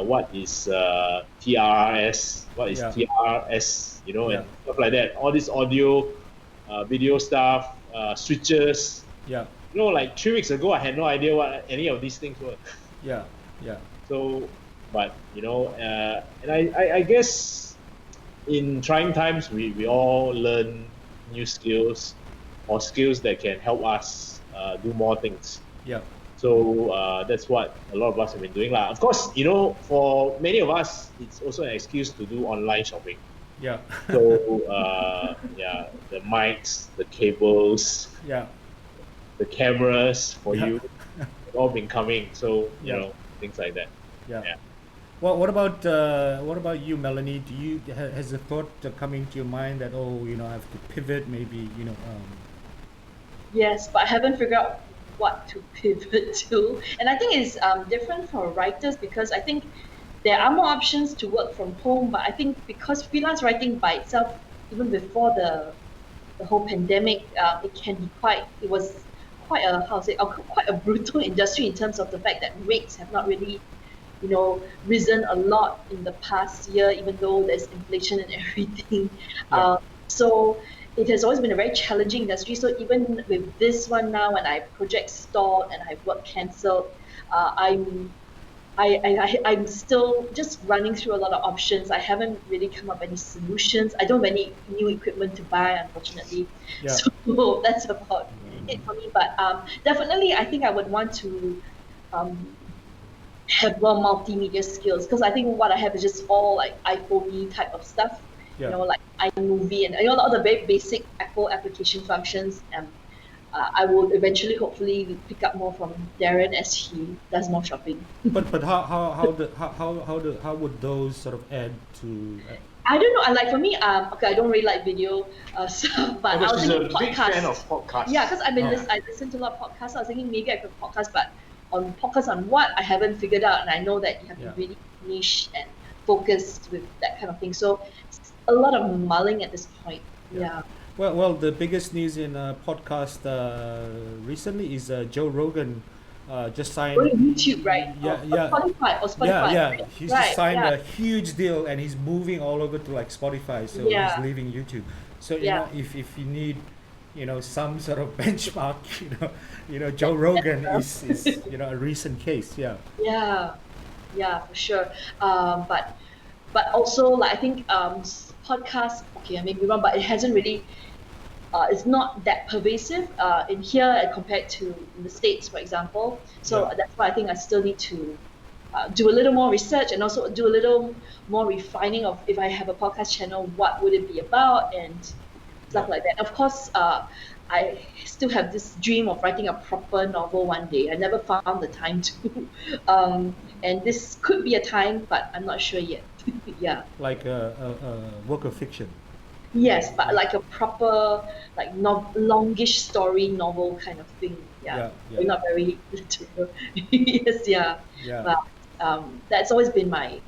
what is TRS? What is TRS? And stuff like that. All this audio, video stuff, switches. Yeah. Like 3 weeks ago, I had no idea what any of these things were. Yeah. Yeah. So, but and I guess in trying times, we all learn new skills or skills that can help us do more things. Yeah. So that's what a lot of us have been doing. Of course, for many of us, it's also an excuse to do online shopping. Yeah. So the mics, the cables, the cameras for you, have all been coming. So things like that. Yeah. Well, what about you, Melanie? Has the thought come into your mind that I have to pivot, maybe Yes, but I haven't figured out what to pivot to, and I think it's different for writers because I think there are more options to work from home. But I think because freelance writing by itself, even before the whole pandemic, it was quite a brutal industry in terms of the fact that rates have not really risen a lot in the past year, even though there's inflation and everything. So it has always been a very challenging industry. So even with this one now, when I project stalled and I have work cancelled, I'm still just running through a lot of options. I haven't really come up with any solutions. I don't have any new equipment to buy, unfortunately. Yeah. So that's about it for me. But definitely, I think I would want to have more multimedia skills because I think what I have is just all like iPhone type of stuff, Yeah. like iMovie and all the very basic Apple application functions. I will eventually, hopefully, pick up more from Darren as he does more shopping. But how would those sort of add to? I don't know. I like for me. Okay, I don't really like video stuff, but I But was she's thinking a big fan of podcasts. podcasts. Yeah, because I've been Oh. I listen to a lot of podcasts. So I was thinking maybe I could podcast, but on podcasts on what I haven't figured out, and I know that you have to Yeah. be really niche and focused with that kind of thing. So it's a lot of mulling at this point. Yeah. Well, the biggest news in podcast recently is Joe Rogan just signed. Going on YouTube, right? Yeah, Or yeah. Spotify. Or Spotify. Yeah. Right? He's Right, just signed yeah. a huge deal, and he's moving all over to like Spotify. So Yeah. he's leaving YouTube. So Yeah. if you need, some sort of benchmark, Joe Rogan is a recent case. Yeah. Yeah, for sure. But also like I think podcast. Okay, I may be wrong, but it hasn't really. It's not that pervasive in here compared to in the States, for example. So Yeah. that's why I think I still need to do a little more research and also do a little more refining of if I have a podcast channel, what would it be about and stuff like that. Of course, I still have this dream of writing a proper novel one day. I never found the time to, and this could be a time, but I'm not sure yet. Yeah. Like a work of fiction. Yes, but like a proper, like longish story novel kind of thing. Yeah. Yeah. We're not very literal. Yes, yeah. Yeah. But that's always been my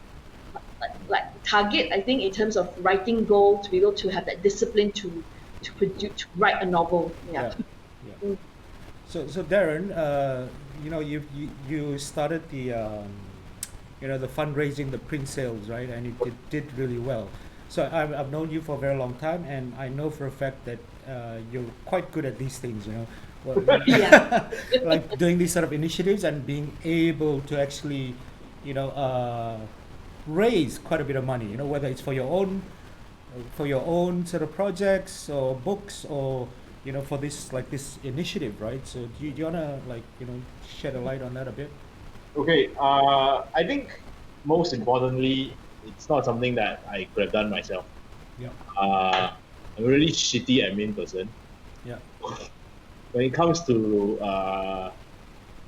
like target. I think in terms of writing goal to be able to have that discipline to write a novel. Yeah. Yeah. Mm. So Darren, you started the fundraising, the print sales, right? And it did really well. So I've known you for a very long time, and I know for a fact that you're quite good at these things. Yeah. Like doing these sort of initiatives and being able to actually, raise quite a bit of money. Whether it's for your own sort of projects or books or for this initiative, right? So do you wanna shed a light on that a bit? Okay, I think most importantly, it's not something that I could have done myself. Yeah. I'm a really shitty admin person. Yeah. When it comes to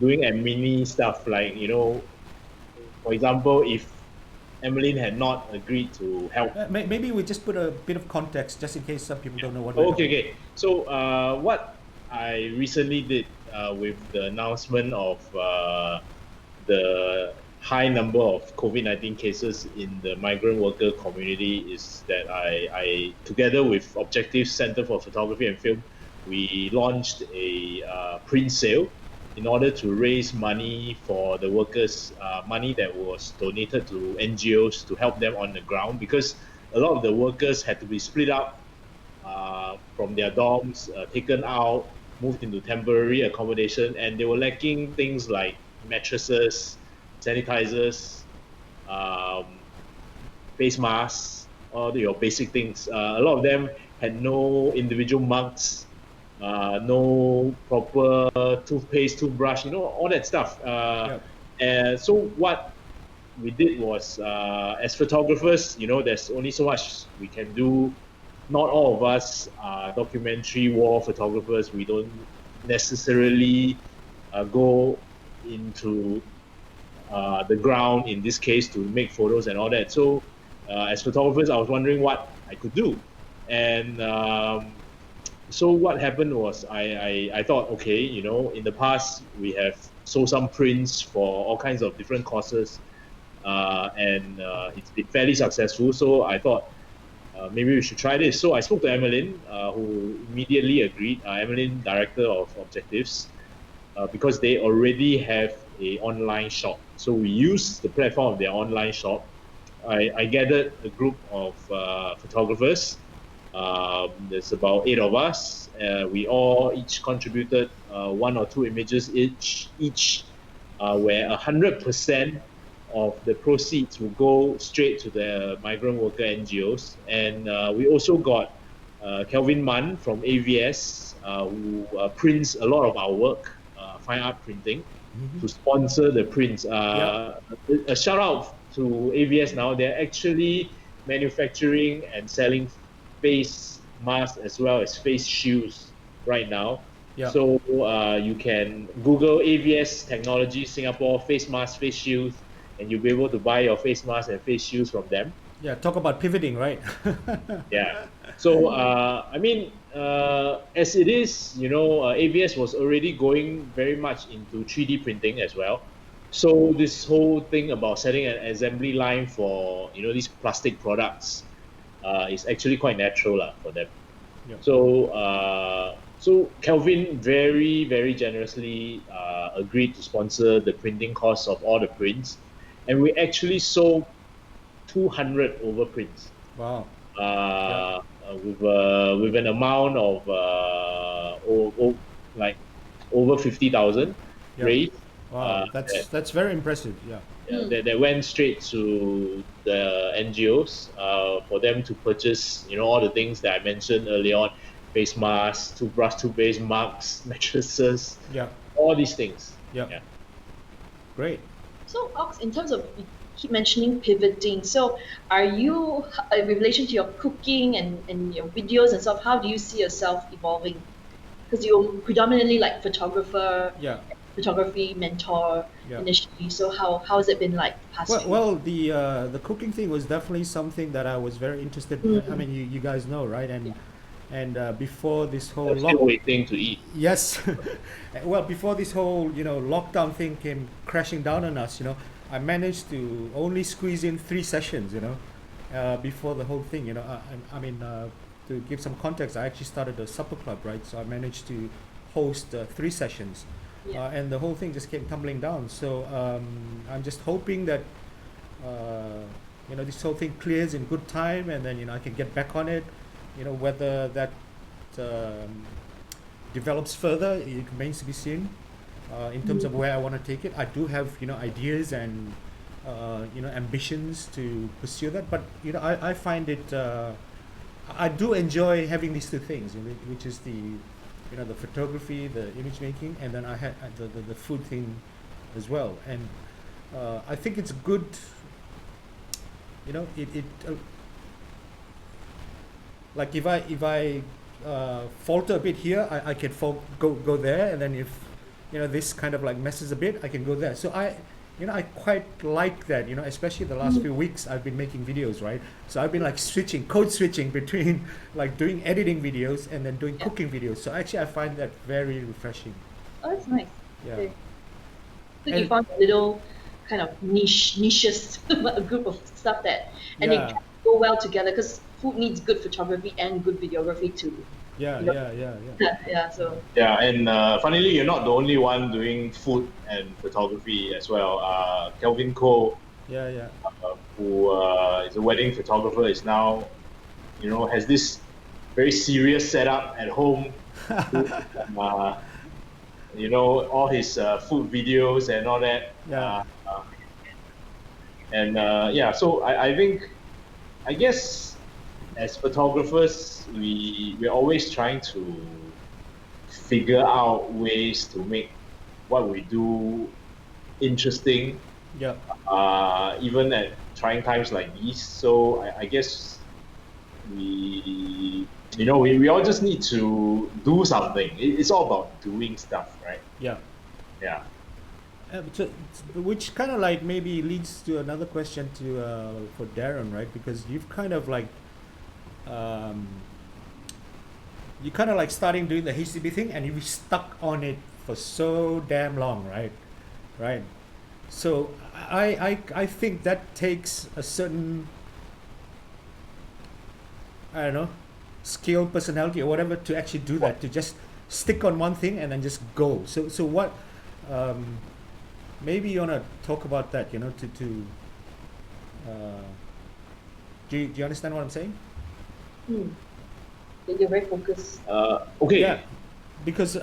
doing admin stuff, like, for example, if Emmeline had not agreed to help. Maybe we just put a bit of context just in case some people don't know what we're doing. Okay. So what I recently did with the announcement of the high number of COVID-19 cases in the migrant worker community is that I together with Objectives Center for Photography and Film, we launched a print sale in order to raise money for the workers, money that was donated to NGOs to help them on the ground, because a lot of the workers had to be split up from their dorms, taken out, moved into temporary accommodation, and they were lacking things like mattresses, sanitizers, face masks, all your basic things. A lot of them had no individual mugs, no proper toothpaste, toothbrush, all that stuff. And so what we did was, as photographers, there's only so much we can do. Not all of us are documentary war photographers. We don't necessarily go into the ground in this case to make photos and all that. So as photographers, I was wondering what I could do. And so what happened was I thought, okay, in the past we have sold some prints for all kinds of different causes, and it's been fairly successful. So I thought maybe we should try this. So I spoke to Emmeline, who immediately agreed. Emmeline, director of Objectives, because they already have a online shop. So we used the platform of their online shop. I gathered a group of photographers. There's about 8 of us. We all each contributed 1 or 2 images each, where 100% of the proceeds will go straight to the migrant worker NGOs. And we also got Kelvin Mann from AVS, who prints a lot of our work, fine art printing, to sponsor the prints. A shout out to AVS now. They're actually manufacturing and selling face masks as well as face shields right now. Yeah. So you can Google AVS Technology Singapore face mask, face shields, and you'll be able to buy your face mask and face shields from them. Yeah, talk about pivoting, right? Yeah. So as it is, AVS was already going very much into 3D printing as well. So this whole thing about setting an assembly line for these plastic products is actually quite natural for them. Yeah. So Kelvin very, very generously agreed to sponsor the printing costs of all the prints, and we actually sold 200 overprints. Wow. With an amount of like over 50,000 Yeah. raised. Wow, that's very impressive. Yeah. That went straight to the NGOs for them to purchase, all the things that I mentioned earlier on: face masks, toothpaste, mugs, mattresses, Yeah. all these things. Yeah. Great. So, Ox, in terms of, you keep mentioning pivoting. So, are you, in relation to your cooking and your videos and stuff, how do you see yourself evolving? Because you're predominantly like photography mentor initially. So, how has it been like the past few Well, the cooking thing was definitely something that I was very interested. I mean, you guys know, right? And before this whole I'm still waiting to eat. Yes. Well, before this whole lockdown thing came crashing down on us, I managed to only squeeze in 3 sessions, before the whole thing, I mean, to give some context, I actually started a supper club, right? So I managed to host 3 sessions, and the whole thing just came tumbling down. So I'm just hoping that this whole thing clears in good time, and then I can get back on it. Whether that develops further, it remains to be seen. In terms of where I want to take it, I do have ideas and ambitions to pursue that. But I find it. I do enjoy having these 2 things, which is the the photography, the image making, and then I had the food thing as well. And I think it's good. It like if I falter a bit here, I can go there, and then if this kind of like messes a bit, I can go there. So I quite like that, especially the last few weeks I've been making videos, right? So I've been like code switching between like doing editing videos and then doing cooking videos. So actually I find that very refreshing. Oh, that's nice. Yeah. Okay. So you found a little kind of niches, a group of stuff that, and it can go well together, because food needs good photography and good videography too. Yeah. So. Yeah, and funnily, you're not the only one doing food and photography as well. Kelvin Koh, who is a wedding photographer, is now, has this very serious setup at home. All his food videos and all that. So I guess as photographers, we're always trying to figure out ways to make what we do interesting. Even at trying times like these. So I guess we all just need to do something. It's all about doing stuff, right? Yeah. So, which kind of like maybe leads to another question for Darren, right? Because you've kind of like you kind of like starting doing the HCB thing, and you've stuck on it for so damn long, right? So I think that takes a certain, I don't know, skill, personality, or whatever to actually do that, to just stick on one thing and then just go. So what? Maybe you wanna talk about that, do you understand what I'm saying? You're very focused. Okay. Yeah, because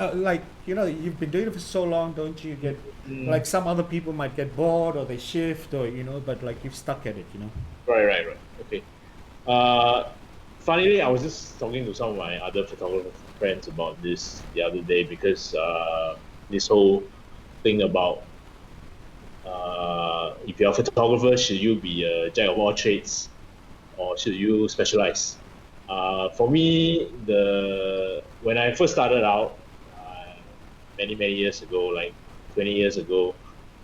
you've been doing it for so long, don't you get like some other people might get bored or they shift or but like you've stuck at it, Right. Okay. Funnily, I was just talking to some of my other photographer friends about this the other day, because this whole thing about if you're a photographer, should you be a jack of all trades, or should you specialize? For me, when I first started out, many years ago, like 20 years ago,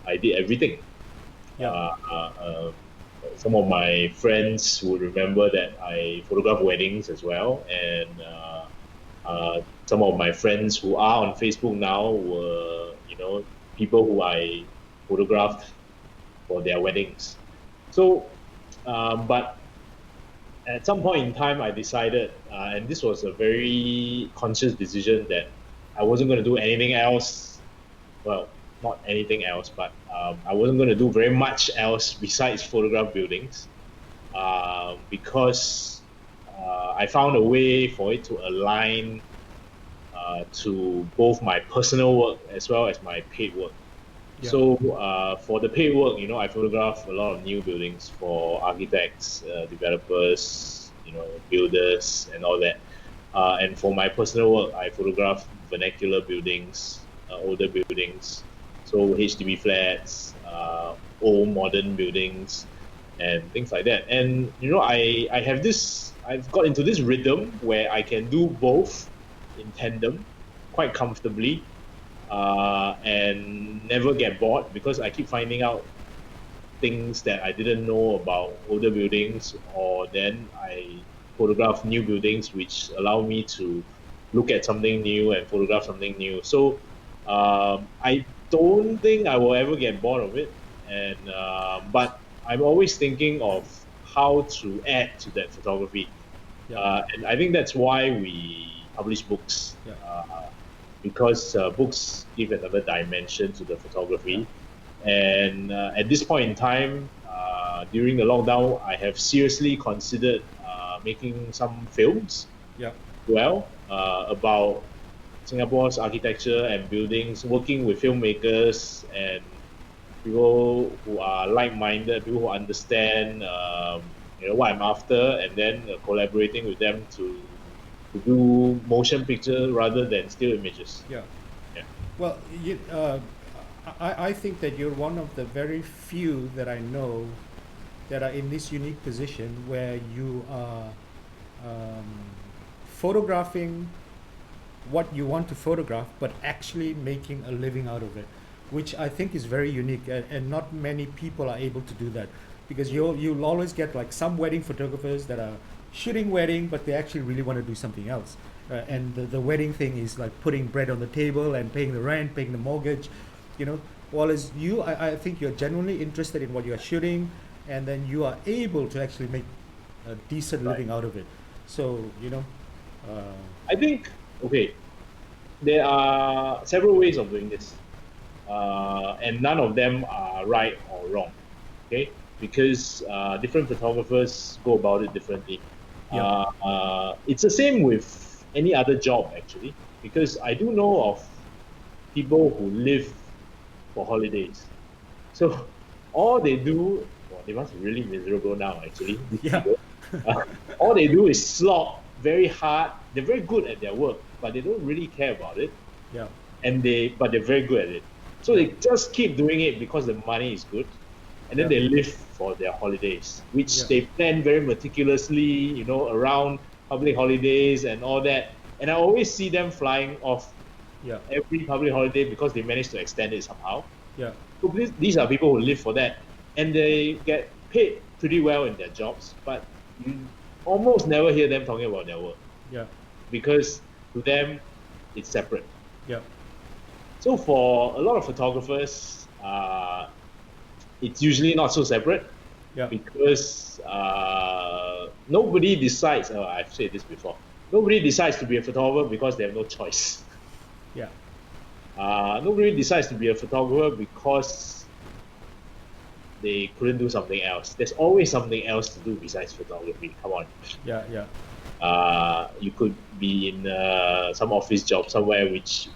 I did everything. Yeah. Some of my friends would remember that I photograph weddings as well, and some of my friends who are on Facebook now were, people who I photographed for their weddings. So, but at some point in time, I decided, and this was a very conscious decision, that I wasn't going to do anything else. Well, not anything else, but I wasn't going to do very much else besides photograph buildings, because I found a way for it to align to both my personal work as well as my paid work. Yeah. So for the paid work, I photograph a lot of new buildings for architects, developers, builders, and all that. And for my personal work, I photograph vernacular buildings, older buildings, so HDB flats, old modern buildings, and things like that. And I've got into this rhythm where I can do both in tandem quite comfortably, and never get bored, because I keep finding out things that I didn't know about older buildings, or then I photograph new buildings, which allow me to look at something new and photograph something new. So I don't think I will ever get bored of it, and but I'm always thinking of how to add to that photography. Yeah. And I think that's why we publish books. Yeah. Because books give another dimension to the photography. And at this point in time, during the lockdown, I have seriously considered making some films Yeah. about Singapore's architecture and buildings, working with filmmakers and people who are like-minded, people who understand what I'm after, and then collaborating with them to do motion picture rather than still images. Yeah. Yeah. Well, I think that you're one of the very few that I know that are in this unique position where you are photographing what you want to photograph, but actually making a living out of it, which I think is very unique, and not many people are able to do that, because you'll always get like some wedding photographers that are shooting wedding, but they actually really want to do something else. And the wedding thing is like putting bread on the table and paying the rent, paying the mortgage, Whereas you, I think you're genuinely interested in what you're shooting, and then you are able to actually make a decent living out of it. So, I think, okay, there are several ways of doing this, and none of them are right or wrong, okay? Because different photographers go about it differently. Yeah. It's the same with any other job, actually, because I do know of people who live for holidays. So all they do, well, they must be really miserable now, actually. These Yeah. people. All they do is slog very hard. They're very good at their work, but they don't really care about it. Yeah. But they're very good at it. So they just keep doing it because the money is good, and then Yeah. they live for their holidays, which Yeah. they plan very meticulously, around public holidays and all that. And I always see them flying off Yeah. every public holiday because they managed to extend it somehow. Yeah. So these are people who live for that, and they get paid pretty well in their jobs, but you almost never hear them talking about their work, Yeah. because to them it's separate. Yeah. So for a lot of photographers, it's usually not so separate, Yeah. because nobody decides. I've said this before. Nobody decides to be a photographer because they have no choice. Yeah. Nobody decides to be a photographer because they couldn't do something else. There's always something else to do besides photography. Come on. Yeah. Yeah. You could be in some office job somewhere which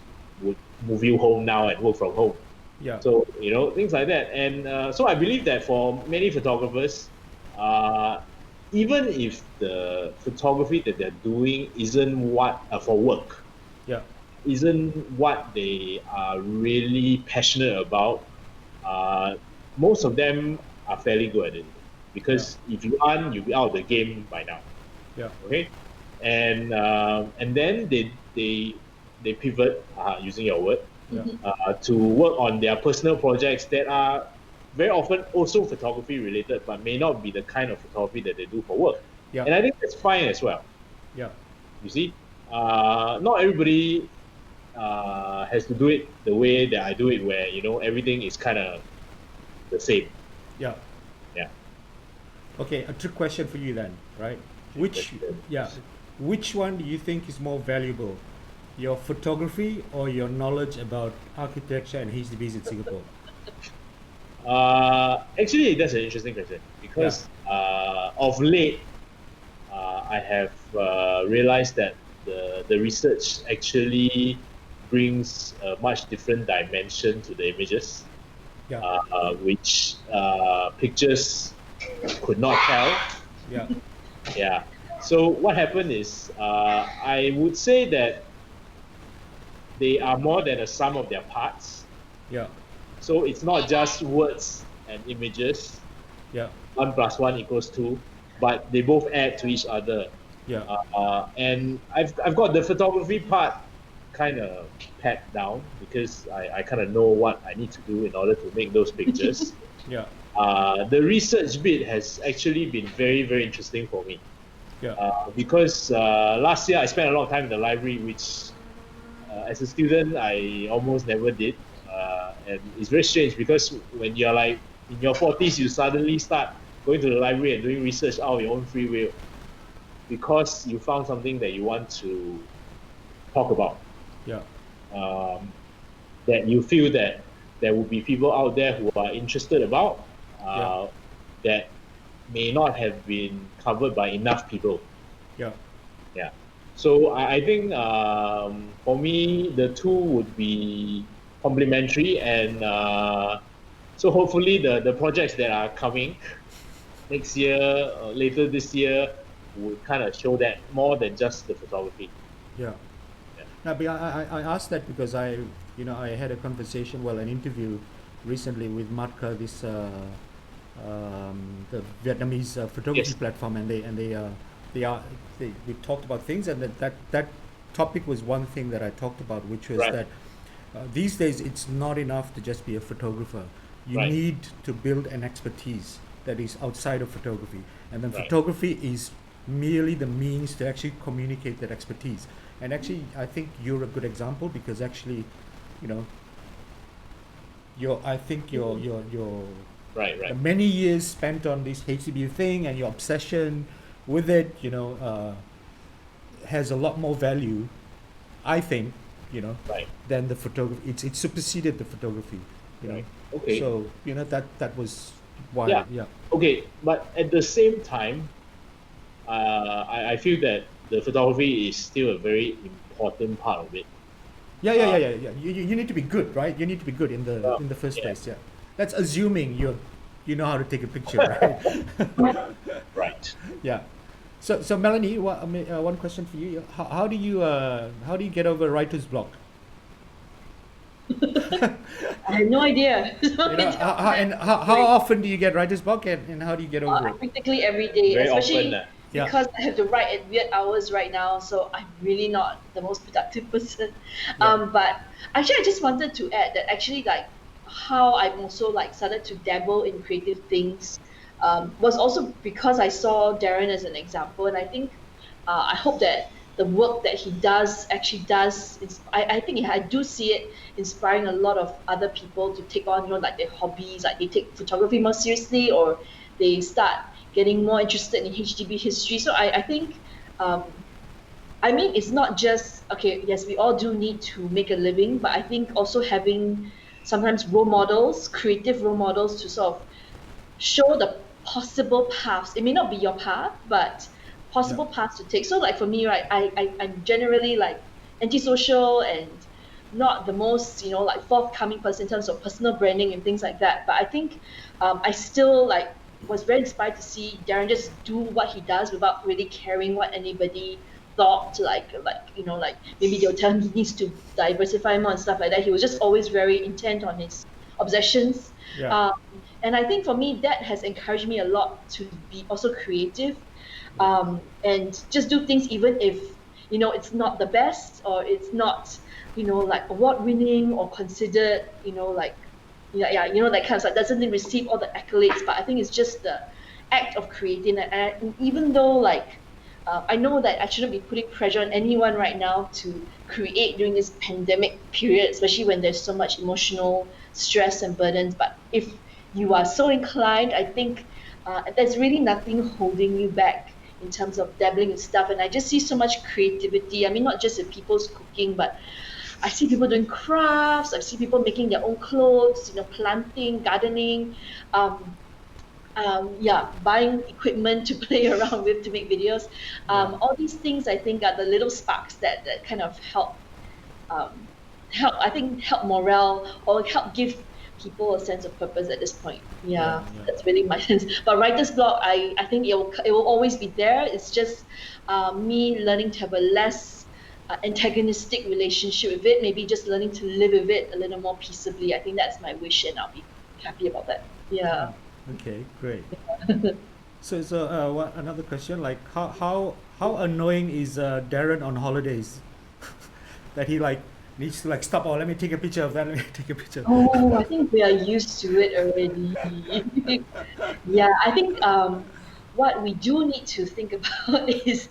would move you home now and work from home. Yeah. So, things like that. And so I believe that for many photographers, even if the photography that they're doing isn't what for work, Yeah. isn't what they are really passionate about, most of them are fairly good at it. because if you aren't, you'll be out of the game by now. Yeah. Okay, and then they pivot, using your word, Yeah. to work on their personal projects that are very often also photography related, but may not be the kind of photography that they do for work. Yeah. And I think that's fine as well. Yeah. You see, not everybody has to do it the way that I do it, where everything is kind of the same. Yeah. Yeah. Okay, a trick question for you then, right? Which question. which one do you think is more valuable? Your photography or your knowledge about architecture and HDBs in Singapore? Actually, that's an interesting question because of late, I have realized that the research actually brings a much different dimension to the images, Yeah. which pictures could not tell. Yeah. Yeah. So what happened is, I would say that they are more than a sum of their parts. Yeah. So it's not just words and images. Yeah. 1 + 1 = 2, but they both add to each other. Yeah. And I've got the photography part kind of packed down because I kind of know what I need to do in order to make those pictures. Yeah. The research bit has actually been very, very interesting for me. Yeah. Because last year I spent a lot of time in the library, which as a student I almost never did. And it's very strange because when you're like in your 40s, you suddenly start going to the library and doing research out of your own free will because you found something that you want to talk about. Yeah. That you feel that there will be people out there who are interested about, that may not have been covered by enough people. Yeah. Yeah. So I think for me, the two would be complementary, and so hopefully the projects that are coming next year or later this year would kind of show that more than just the photography. Yeah. Yeah. Now, but I asked that because I had a conversation, an interview recently with Matka, this the Vietnamese photography Yes. platform, and we talked about things, and that topic was one thing that I talked about, which was Right. that these days it's not enough to just be a photographer. You Right. need to build an expertise that is outside of photography, and then Right. photography is merely the means to actually communicate that expertise. And actually, I think you're a good example because actually, your Right. the many years spent on this HCB thing and your obsession with it, has a lot more value, I think, Right. than the photography. It's superseded the photography, Right. Okay. So that was why. Yeah. Yeah. Okay, but at the same time, I feel that the photography is still a very important part of it. Yeah. You need to be good, right? You need to be good in the first Yeah. place. Yeah. That's assuming you know how to take a picture, right? Right. Yeah. So Melanie, one question for you. How do you get over writer's block? I have no idea. How often do you get writer's block, and how do you get over it? Practically every day, Very especially often. Yeah. because I have to write at weird hours right now, so I'm really not the most productive person. Yeah. But actually, I just wanted to add that actually, like, how I'm also like started to dabble in creative things was also because I saw Darren as an example, and I think I hope that the work that he does actually does. I think I do see it inspiring a lot of other people to take on, like their hobbies, like they take photography more seriously, or they start getting more interested in HDB history. So I think, I mean, it's not just, okay, yes, we all do need to make a living, but I think also having sometimes role models, creative role models to sort of show the possible paths. It may not be your path, but possible paths to take. So like for me, right, I'm generally like antisocial and not the most, like forthcoming person in terms of personal branding and things like that. But I think I still like was very inspired to see Darren just do what he does without really caring what anybody thought, like maybe they'll tell him he needs to diversify more and stuff like that. He was just always very intent on his obsessions. Yeah. And I think for me, that has encouraged me a lot to be also creative, and just do things even if it's not the best, or it's not like award winning or considered, like yeah, that kind of stuff doesn't receive all the accolades. But I think it's just the act of creating it. And even though like I know that I shouldn't be putting pressure on anyone right now to create during this pandemic period, especially when there's so much emotional stress and burdens. But if you are so inclined, I think there's really nothing holding you back in terms of dabbling in stuff. And I just see so much creativity. I mean, not just in people's cooking, but I see people doing crafts. I see people making their own clothes, planting, gardening. Um, yeah, buying equipment to play around with to make videos. Yeah. All these things I think are the little sparks that kind of um, help morale, or help give people a sense of purpose at this point. Yeah. Yeah, Yeah. that's really my sense. But writer's block, I think it will always be there. It's just me learning to have a less antagonistic relationship with it. Maybe just learning to live with it a little more peaceably. I think that's my wish, and I'll be happy about that. Yeah. Okay, great. So, what another question? Like, how annoying is Darren on holidays? That he like needs to like stop. Oh, let me take a picture of that. Let me take a picture. Oh, I think we are used to it already. Yeah, I think what we do need to think about is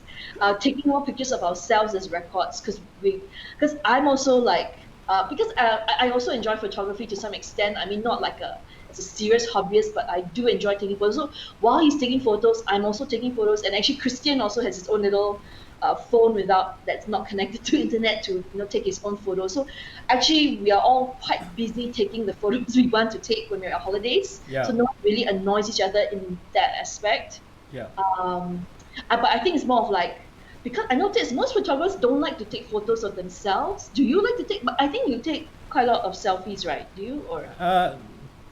taking more pictures of ourselves as records, because I'm also like because I also enjoy photography to some extent. I mean, not like as a serious hobbyist, but I do enjoy taking photos. So while he's taking photos, I'm also taking photos, and actually Christian also has his own little phone without that's not connected to internet to take his own photos. So actually, we are all quite busy taking the photos we want to take when we're on holidays. So Yeah. no one really annoys each other in that aspect. Yeah. But I think it's more of like, because I noticed most photographers don't like to take photos of themselves. Do you like to take? But I think you take quite a lot of selfies, right? Do you or?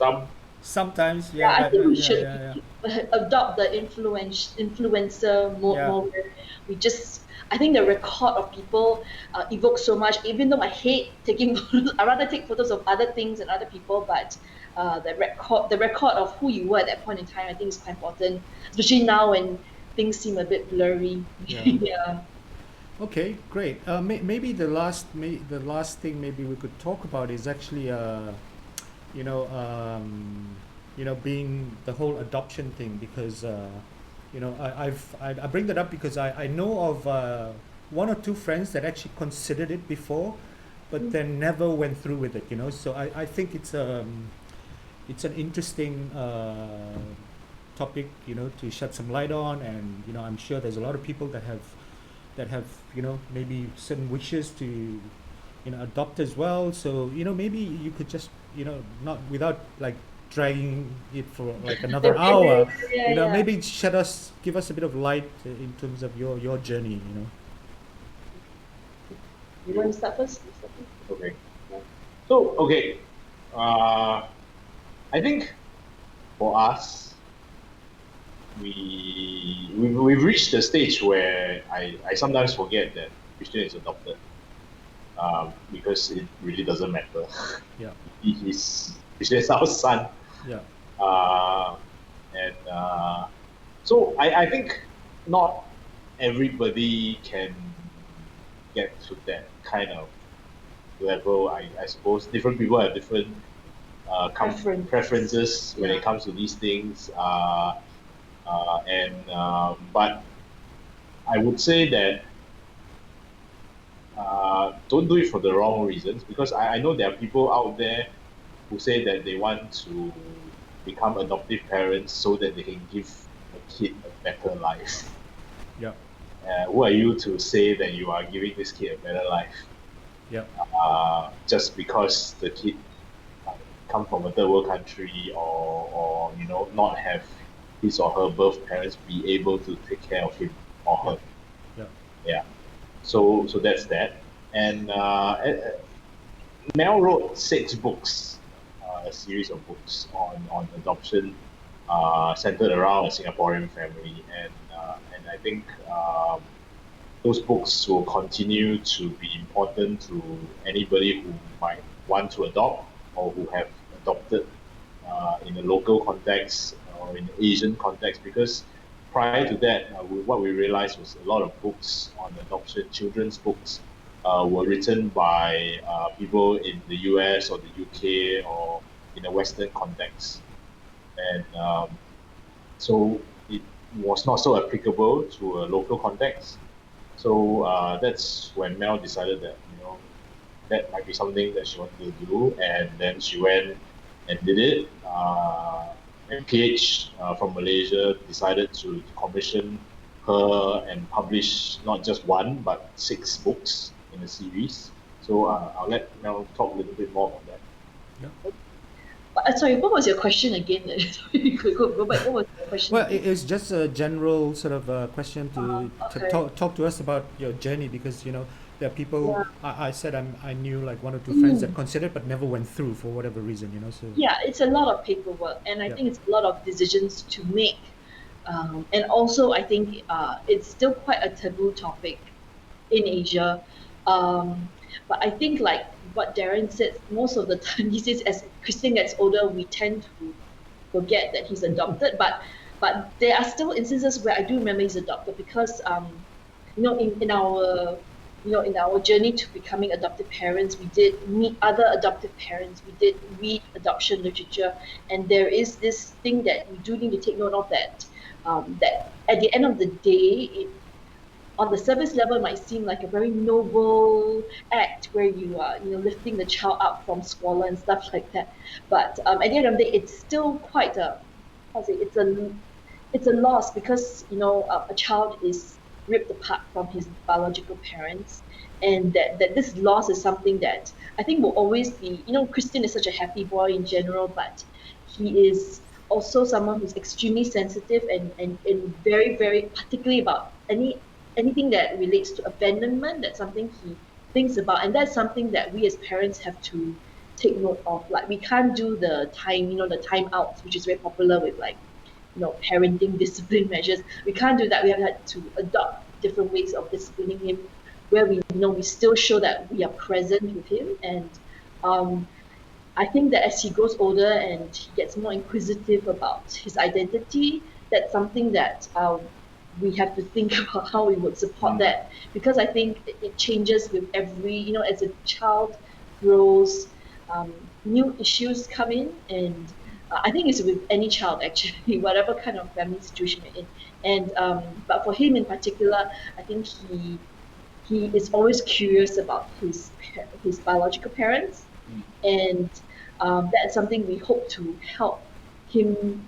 Some Sometimes, Yeah, yeah, I but think we yeah, should yeah, adopt the influencer mode yeah, more, where we just. I think the record of people evokes so much. Even though I hate taking photos, I rather take photos of other things and other people. But the record of who you were at that point in time, I think is quite important, especially now when things seem a bit blurry. yeah. Yeah. Okay, great. Maybe the last thing maybe we could talk about is actually you know, being the whole adoption thing, because I bring that up because I know of one or two friends that actually considered it before, but then never went through with it. So I think it's an interesting topic, to shed some light on, and I'm sure there's a lot of people that have maybe certain wishes to adopt as well. So maybe you could just not without like dragging it for like another hour, Yeah, yeah. maybe give us a bit of light in terms of your journey. You want to start first? You start first? okay. So okay, uh, I think for us, we've reached the stage where I sometimes forget that Christian is adopted, because it really doesn't matter. Yeah. He's our son, Yeah. and so I think not everybody can get to that kind of level. I suppose different people have different preferences when Yeah. it comes to these things. But I would say that don't do it for the wrong reasons, because I know there are people out there who say that they want to become adoptive parents so that they can give a kid a better life. Yeah. Who are you to say that you are giving this kid a better life Yeah. just because the kid come from a third world country, or not have his or her birth parents be able to take care of him or her? Yeah. Yeah. So that's that. And Mel wrote 6 books, a series of books on adoption, centered around a Singaporean family, and I think those books will continue to be important to anybody who might want to adopt or who have adopted in a local context or in an Asian context, because prior to that, what we realized was a lot of books on adoption, children's books, were written by people in the US or the UK or in a Western context. And so it was not so applicable to a local context. So that's when Mel decided that, that might be something that she wanted to do, and then she went and did it. And PH from Malaysia decided to commission her and publish not just one but 6 books in a series. So I'll let Mel talk a little bit more about that. Sorry, what was your question again? Sorry, go back. What was your question? Well, again? it's just a general sort of question to Okay. talk to us about your journey, because there are people. Yeah. I said I knew like 1 or 2 friends that considered but never went through for whatever reason. So Yeah, it's a lot of paperwork, and I Yeah. think it's a lot of decisions to make. And also, I think it's still quite a taboo topic in Asia. But I think, like what Darren said, most of the time these days, as Christian gets older, we tend to forget that he's adopted. But there are still instances where I do remember he's adopted, because in our in our journey to becoming adoptive parents, we did meet other adoptive parents, we did read adoption literature, and there is this thing that we do need to take note of, that that at the end of the day, on the surface level, it might seem like a very noble act where you are lifting the child up from squalor and stuff like that. But at the end of the day, it's still quite a how to say, it's a loss, because a child is ripped apart from his biological parents, and that this loss is something that I think will always be. Christian is such a happy boy in general, but he is also someone who's extremely sensitive, and very, very particularly about anything that relates to abandonment. That's something he thinks about, and that's something that we as parents have to take note of. Like, we can't do the the time outs, which is very popular with, like, parenting discipline measures. We can't do that. We have had to adopt different ways of disciplining him, where we still show that we are present with him. And I think that as he grows older and he gets more inquisitive about his identity, that's something that we have to think about how we would support that, because I think it changes with every, as a child grows, new issues come in, and I think it's with any child actually, whatever kind of family situation you're in. And but for him in particular, I think he is always curious about his biological parents, and that's something we hope to help him,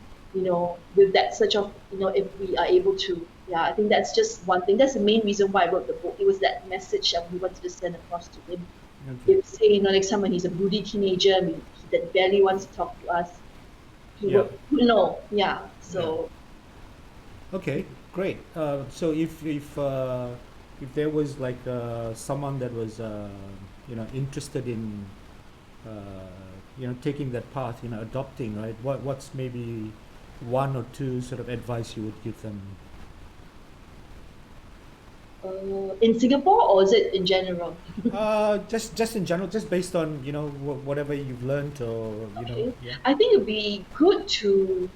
with that search of, if we are able to. Yeah, I think that's just one thing. That's the main reason why I wrote the book. It was that message that we wanted to send across to him. Okay. If, say, next time when he's a broody teenager, that barely wants to talk to us, he Yeah. will know. Yeah. So. Okay, great. So if there was like someone that was interested in taking that path, adopting, right? What's maybe 1 or 2 sort of advice you would give them? In Singapore, or is it in general? Just in general, just based on whatever you've learned, or Okay. yeah. I think it'd be good to.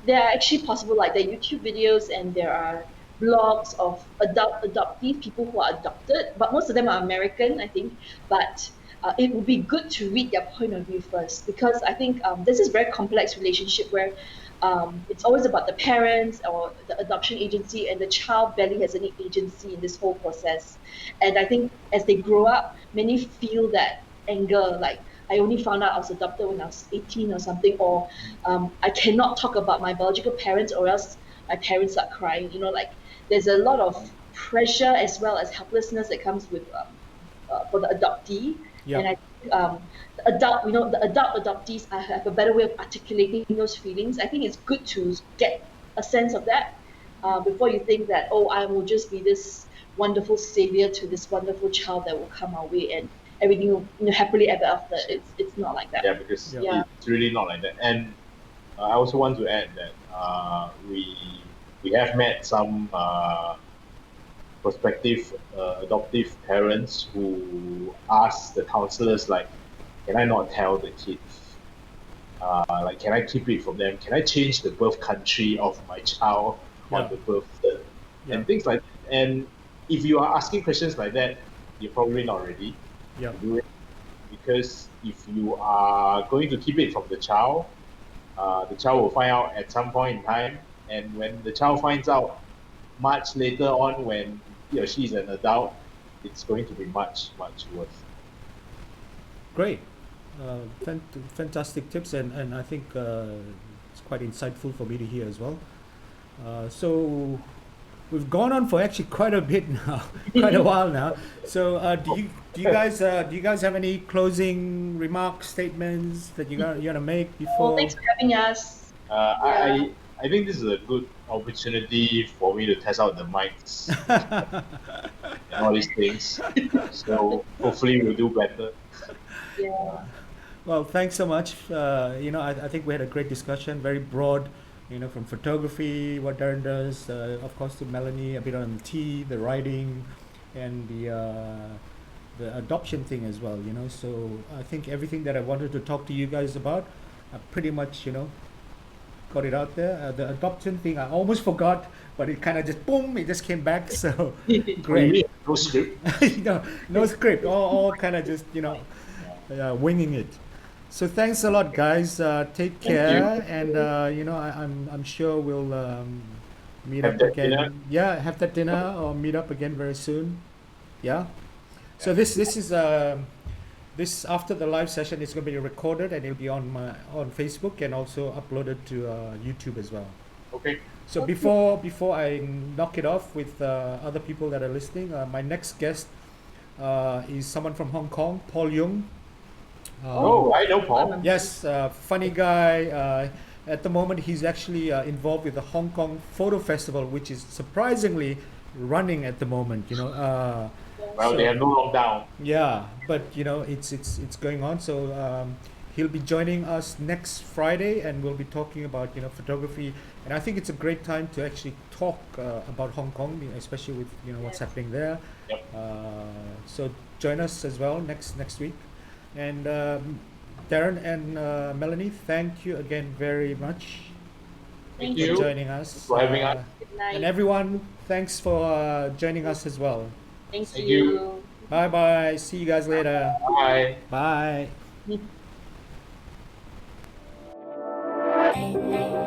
There are actually possible, like, there are YouTube videos and there are blogs of adoptees, people who are adopted, but most of them are American, I think. But it would be good to read their point of view first, because I think this is a very complex relationship where it's always about the parents or the adoption agency, and the child barely has any agency in this whole process. And I think as they grow up, many feel that anger, like, I only found out I was adopted when I was 18 or something, or I cannot talk about my biological parents or else my parents start crying. Like, there's a lot of pressure as well as helplessness that comes with for the adoptee. Yeah. And I think the adult adoptees have a better way of articulating those feelings. I think it's good to get a sense of that before you think that, oh, I will just be this wonderful savior to this wonderful child that will come our way and everything will happily ever after. It's not like that. Yeah, because Yeah. it's really not like that. And I also want to add that we have met some prospective adoptive parents who ask the counselors, like, can I not tell the kids Like, can I keep it from them? Can I change the birth country of my child on Yeah. the birth cert? Yeah. And things like that. And if you are asking questions like that, you're probably not ready Yeah. to do it, because if you are going to keep it from the child will find out at some point in time, and when the child finds out much later on, when he or she is an adult, it's going to be much, much worse. Great. Fantastic tips, and I think it's quite insightful for me to hear as well. So we've gone on for actually quite a bit now, quite a while now. So do you guys have any closing remarks, statements that you gonna make Well, before? thanks for having us. I think this is a good opportunity for me to test out the mics and all these things. So hopefully we'll do better. Yeah. Well, thanks so much. I think we had a great discussion, very broad, from photography, what Darren does, of course, to Melanie, a bit on tea, the writing, and the adoption thing as well, So I think everything that I wanted to talk to you guys about, I pretty much, got it out there. The adoption thing, I almost forgot, but it kind of just, boom, it just came back. So great. No script. No script, all kind of just, winging it. So thanks a lot, guys. Take Thank care, you. and I'm sure we'll meet Have up that again. dinner. Yeah, have that dinner or meet up again very soon. Yeah. So this is this after the live session is going to be recorded and it'll be on Facebook and also uploaded to YouTube as well. Okay. So before I knock it off with other people that are listening, my next guest is someone from Hong Kong, Paul Yung. I know Paul. Yes, funny guy. At the moment, he's actually involved with the Hong Kong Photo Festival, which is surprisingly running at the moment. Well, they have no lockdown. Yeah, but it's going on. So he'll be joining us next Friday, and we'll be talking about photography. And I think it's a great time to actually talk about Hong Kong, especially with what's happening there. Yep. So join us as well next week. And Darren and Melanie, thank you again very much Thank for you joining us. for having us. Good night. And everyone, thanks for joining us as well. Thank Thank you. you. Bye bye. See you guys later. Bye. Bye. Bye.